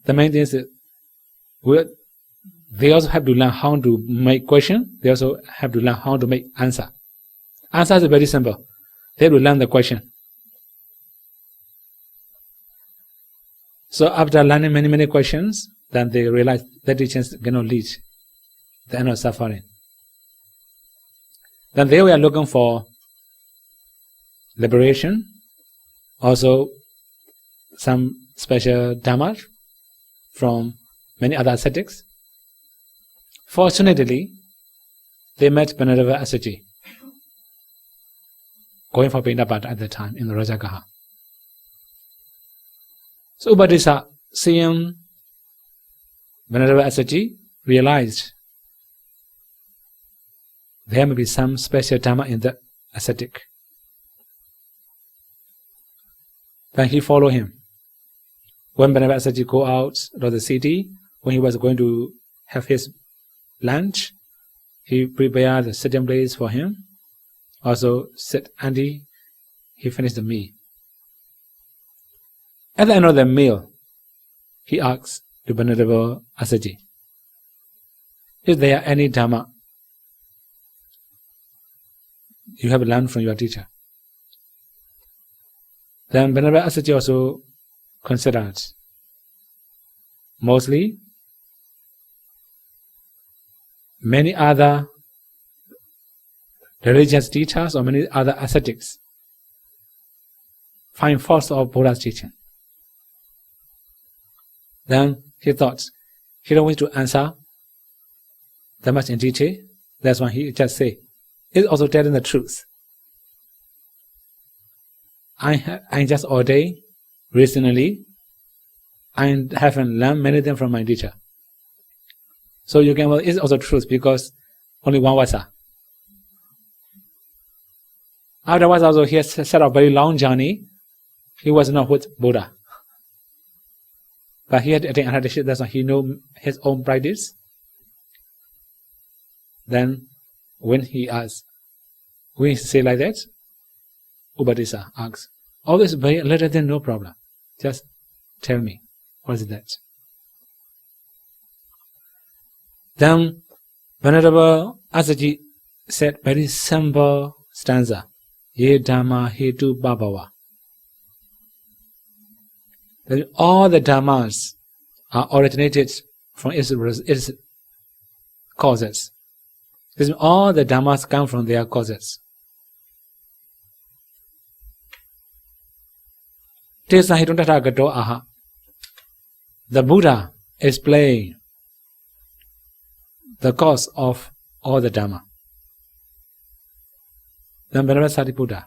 the main thing is that they also have to learn how to make question. They also have to learn how to make answer. Answer is very simple. They have to learn the question. So after learning many questions, then they realize that teachings cannot lead to the end of suffering. Then they were looking for liberation, also some special dhamma from many other ascetics. Fortunately, they met Venerable Assaji, going for Pindapat at the time in Rajagaha. So Upadisa, seeing Venerable Assaji, realized there may be some special dhamma in the ascetic. Then he followed him. When Venerable Assaji go out of the city, when he was going to have his lunch, he prepared a sitting place for him. Also sit and he finished the meal. At the end of the meal, he asked the Venerable Assaji, is there any dhamma you have learned from your teacher? Then Venerable Assaji also considered mostly many other religious teachers or many other ascetics find faults of Buddha's teaching. Then he thought he don't want to answer that much in detail. That's why he just say, it's also telling the truth. I just ordained recently. I haven't learned many things from my teacher. So you can, well, it's also truth because only one Vassa. Afterwards also he has set a very long journey. He was not with Buddha. But he had attained arhatship, that's why he knew his own practice. Then when he asks, when he say like that, Upadisa asks, always very little then no problem. Just tell me, what is that? Then Venerable Asaji said very simple stanza, Ye Dhamma Hetu Bhava. That all the dhammas are originated from its causes. This means all the dhammas come from their causes. The Buddha explained the cause of all the dhamma. Then Venerable Sariputta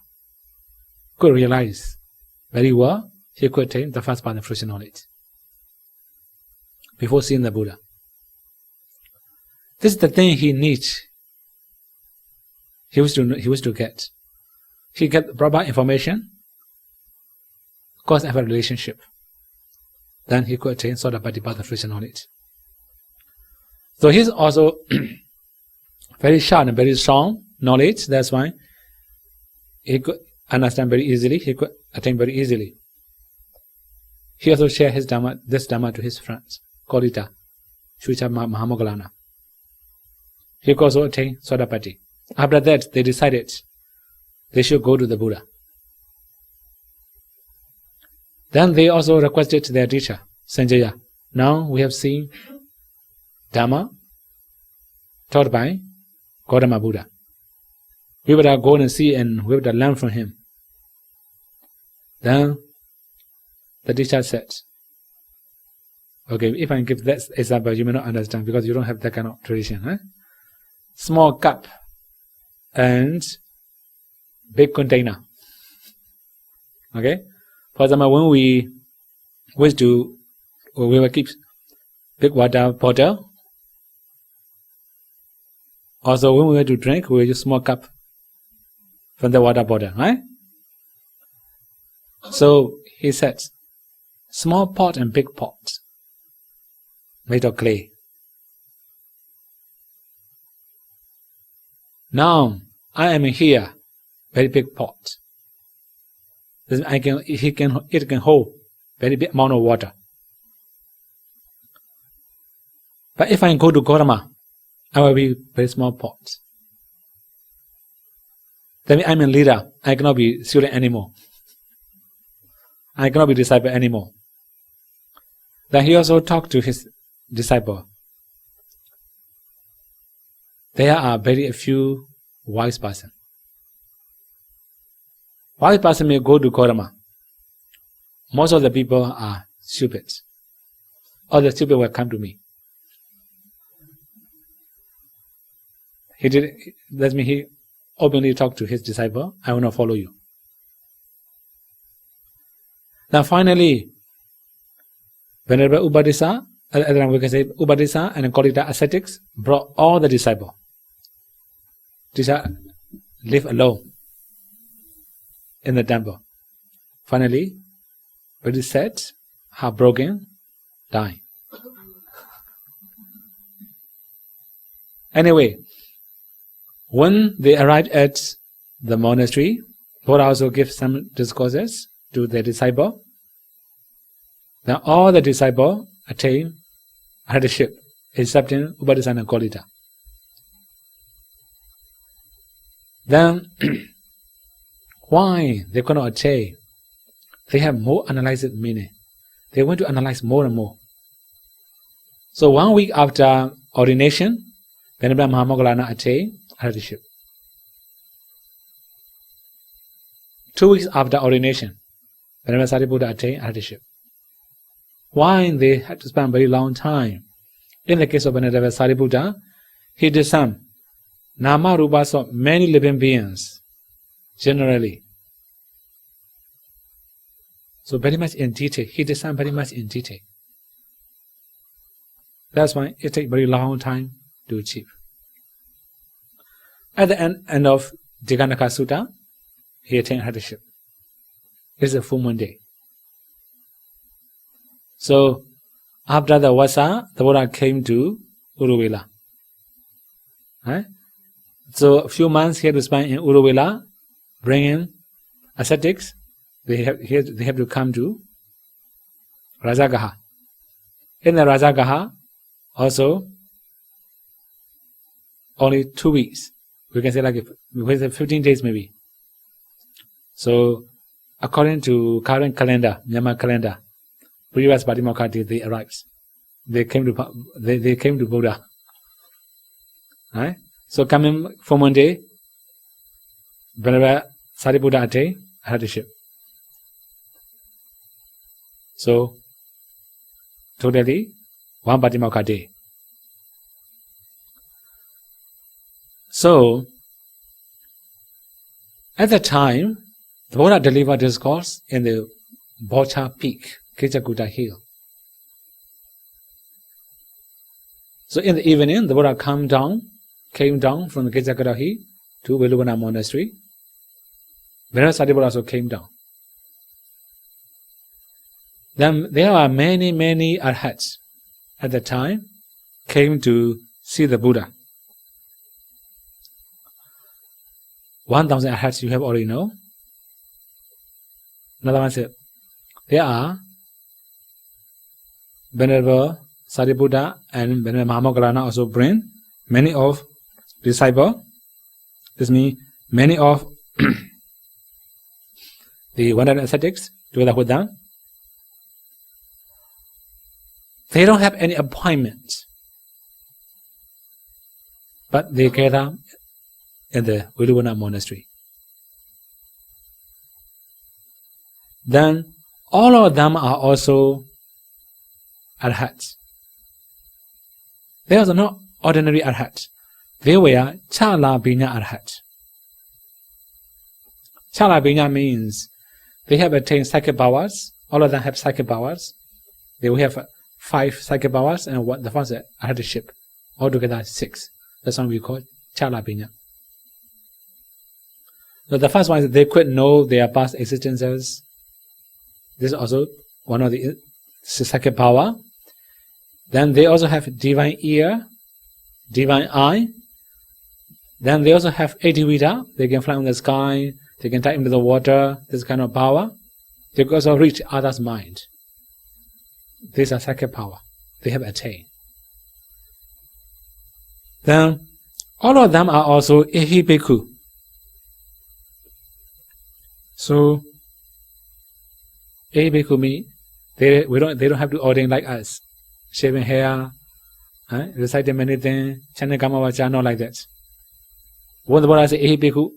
could realize very well. He could attain the first part of fruition knowledge before seeing the Buddha. This is the thing he needs. He was to get. He get proper information, cause and effect relationship. Then he could attain sort of part of fruition knowledge. So he's also very sharp and very strong knowledge. That's why he could understand very easily. He could attain very easily. He also shared his Dhamma, this Dhamma to his friends, Kovida, Shucha Mahamoggallana. He could also attain Sodapati. After that, they decided they should go to the Buddha. Then they also requested their teacher, Sanjaya. Now we have seen Dhamma taught by Gautama Buddha. We better go and see and we better learn from him. Then the teacher said, okay, if I give that example, you may not understand because you don't have that kind of tradition. Huh? Small cup and big container. Okay? For example, when we will keep big water bottle. Also, when we want to drink, we will use small cup from the water bottle, right? So he said, small pot and big pot made of clay. Now I am here, very big pot. It can hold very big amount of water. But if I go to Gautama, I will be very small pot. That means I'm a leader. I cannot be student anymore. I cannot be disciple anymore. Then he also talked to his disciple. There are very few wise person. Wise person may go to Gautama. Most of the people are stupid. All the stupid will come to me. That means he openly talked to his disciple, I will not follow you. Now finally, Venerable Upadisa, we can say Upadisa and Kovida ascetics brought all the disciples. Teacher live alone in the temple. Finally, very sad, heartbroken, dying. Anyway, when they arrived at the monastery, Buddha also gave some discourses to their disciple. Then all the disciples attained arhatship, excepting Upadisa and Kovida. Then, why they could not attain? They have more analyzed meaning. They want to analyze more and more. So 1 week after ordination, Venerable Mahamoggallana attained arhatship. 2 weeks after ordination, Venerable Sariputta attained arhatship. Why they had to spend a very long time? In the case of Venerable Sariputta, he did some. Nama Rupa saw many living beings, generally. So very much in detail. He did some very much in detail. That's why it takes very long time to achieve. At the end of Diganaka Sutta, he attained arhatship. It's a full moon day. So after the Vassa, the Buddha came to Uruvela. Right? So a few months he had to spend in Uruvela, bringing ascetics. They have to come to Rajagaha. In the Rajagaha, also only 2 weeks. We can say like 15 days maybe. So according to current calendar, Myanmar calendar, previous Patimokkha they arrived. They came to Buddha. Right? So coming from one day, whenever Sariputta attained arhatship. So totally one Patimokkha day. So at the time, the Buddha delivered discourse in the Bocha peak, Kijakuta hill. So in the evening, the Buddha came down from the Kijakuta hill to Veluvana monastery. Whereas Sariputta also came down. Then there are many arhats at the time came to see the Buddha. 1,000 arhats you have already know. Another one said, there are Venerable Sariputta and Venerable Mahamoggallana also bring many of disciples. This means many of the 100 ascetics together with them. They don't have any appointment, but they gather in the Veluvana monastery. Then all of them are also arhats. They are not ordinary arhats. They were Chala Binya arhat. Chala Binya means they have attained psychic powers. All of them have psychic powers. They will have 5 psychic powers and the first arhatship. Altogether 6. That's what we call Chala Binya. So the first one is they could know their past existences. This is also one of the psychic power. Then they also have divine ear, divine eye. Then they also have Adivita. They can fly in the sky. They can dive into the water. This kind of power. They can also reach others' mind. These are psychic power. They have attained. Then all of them are also Ehibhikkhu. So Ehibhikkhu means they don't have to ordain like us, shaving hair, reciting many things, chanting Kamavacha, not like that. When the Buddha says Ehibhikkhu,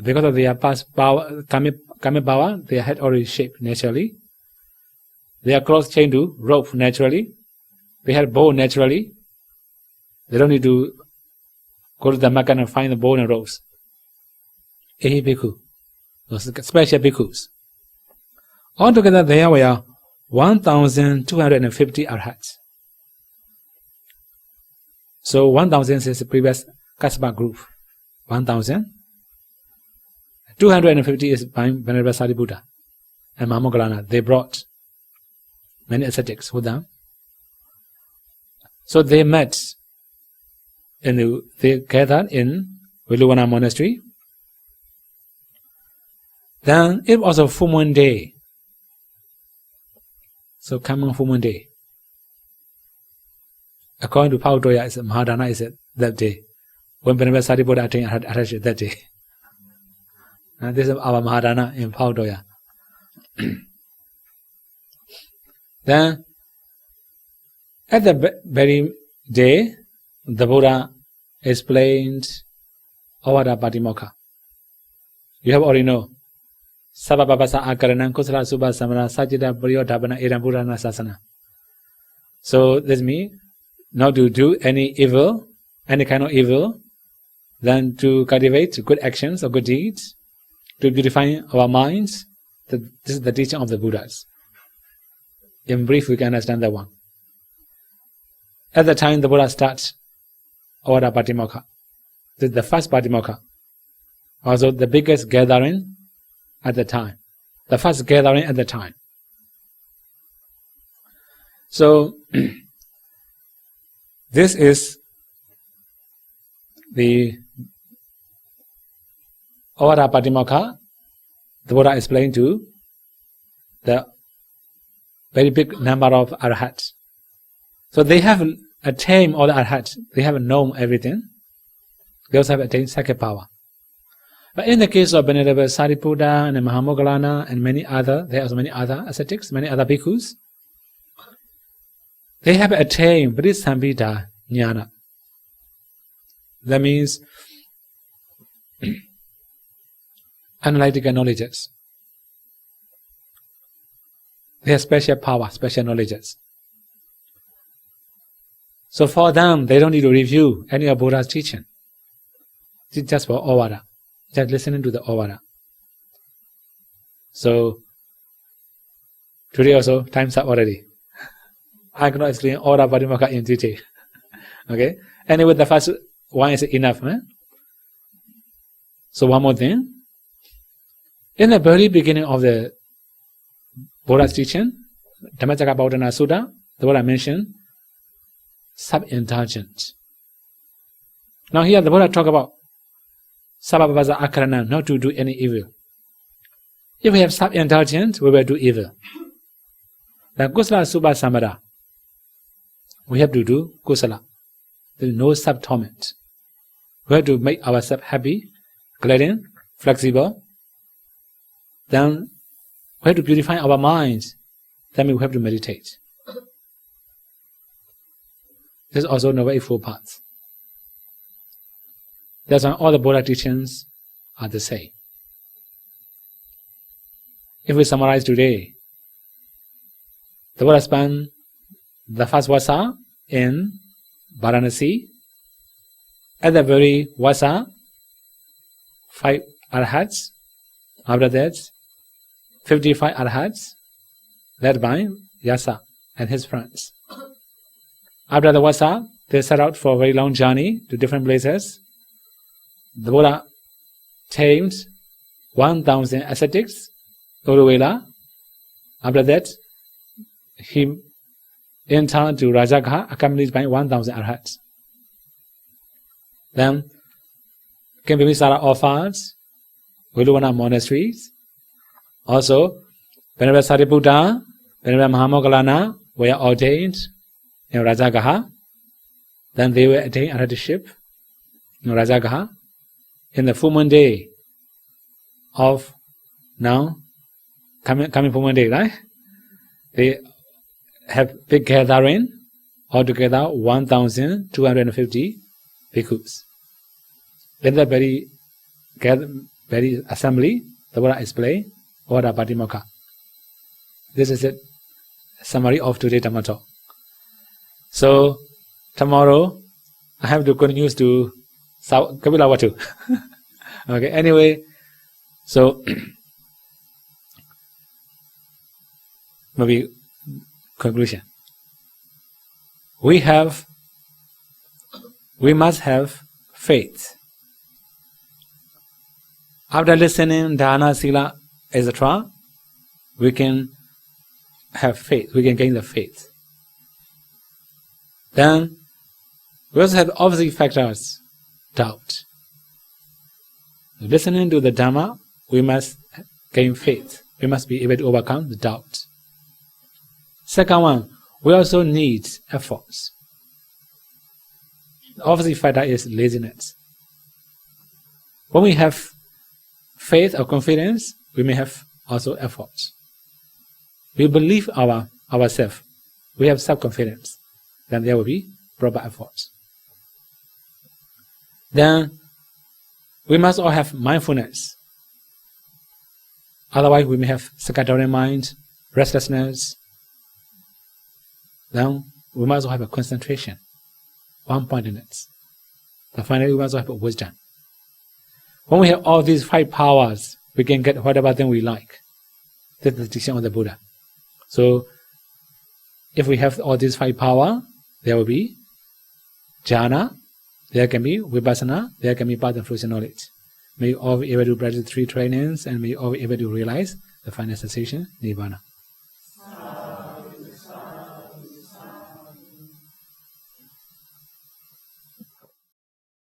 because of their past power, karmic power, their head already shaped naturally. Their clothes chained to rope naturally. They had bow naturally. They don't need to go to the market and find the bow and ropes. Ehibhikkhu. Special bhikkhus. Altogether there were 1,250 arhats. So 1,000 is the previous Kaspa group. 1,000. 250 is by Venerable Sariputta and Mahamoggallana. They brought many ascetics with them. So they met and they gathered in Veluvana monastery. Then it was a full moon day. So coming full moon day. According to Pautoya, Mahadana is that day. When Venerable Sariputta attained arhatship that day. And this is our Mahadana in Pautoya. Then at the very day, the Buddha explained Avada Patimokkha. You have already know. Sabababasa Akaranam Kusala Subha Samana Sajida Puriyo Dhabana Iram Purana Sasana. So this means not to do any evil any kind of evil, then to cultivate good actions or good deeds, to beautify our minds. This is the teaching of the Buddhas. In brief, we can understand that one. At the time the Buddha starts Order Patimokkha, this is the first Patimokkha, also the biggest gathering at the time, the first gathering at the time. So, this is the Order Patimokkha the Buddha explained to the very big number of arhats. So they have attained all the arhats, they have known everything. They also have attained Sakya power. But in the case of Venerable Sariputta and Mahamoggallana and many other, there are also many other ascetics, many other bhikkhus, they have attained Parisambhita Jnana. That means analytical knowledges. They have special power, special knowledges. So for them, they don't need to review any of Buddha's teaching. It's just for Ovada, just listening to the Ovada. So today also, time's up already. I cannot explain Order Patimokkha in detail. Okay? Anyway, the first one is enough. So one more thing. In the very beginning of the Buddha's teaching, Dhammacakkappavattana Sutta, the Buddha mentioned sub-indulgence. Now here the Buddha talk about sababhasa akarana, not to do any evil. If we have sub-indulgence, we will do evil. The kusala subha samara, we have to do kusala. There is no sub-torment. We have to make ourselves happy, glad, flexible. Then we have to purify our minds. Then we have to meditate. This is also Noble Eightfold Path. That's why all the Buddha teachings are the same. If we summarize today, the Buddha spent the first Vassa in Varanasi. At the very Vassa, 5 arhats. After that, 55 arhats, led by Vassa and his friends. After the Vassa, they set out for a very long journey to different places. The Buddha tamed 1,000 ascetics, Uruvela. After that, he entered to Rajagaha, accompanied by 1,000 arhats. Then came Bimbisara orphans, Veluvana monasteries. Also, Venerable Sariputta, Venerable Mahamoggallana were ordained in Rajagaha. Then they were attained arhatship in Rajagaha. In the full moon day of now, coming full moon day, right? They have big gathering, altogether 1,250 bhikkhus. In that very assembly, the Buddha explained Order Patimokkha. This is a summary of today's Dhamma talk. So tomorrow I have to continue to Kapilavatthu. Okay, anyway, so maybe conclusion. We must have faith. After listening, dana, sila, etc., we can have faith. We can gain the faith. Then we also have opposite factors, doubt. Listening to the Dhamma, we must gain faith. We must be able to overcome the doubt. Second one, we also need efforts. The opposite factor is laziness. When we have faith or confidence, we may have also efforts. We believe ourselves. We have self-confidence. Then there will be proper efforts. Then we must all have mindfulness. Otherwise we may have scattered mind, restlessness. Then we must all have a concentration, one pointedness. The final we must have wisdom. When we have all these 5 powers, we can get whatever thing we like. That's the teaching of the Buddha. So, if we have all these 5 powers, there will be jhana, there can be vipassana, there can be path and fruition knowledge. May you all be able to practice 3 trainings and may you all be able to realize the final sensation, nibbana.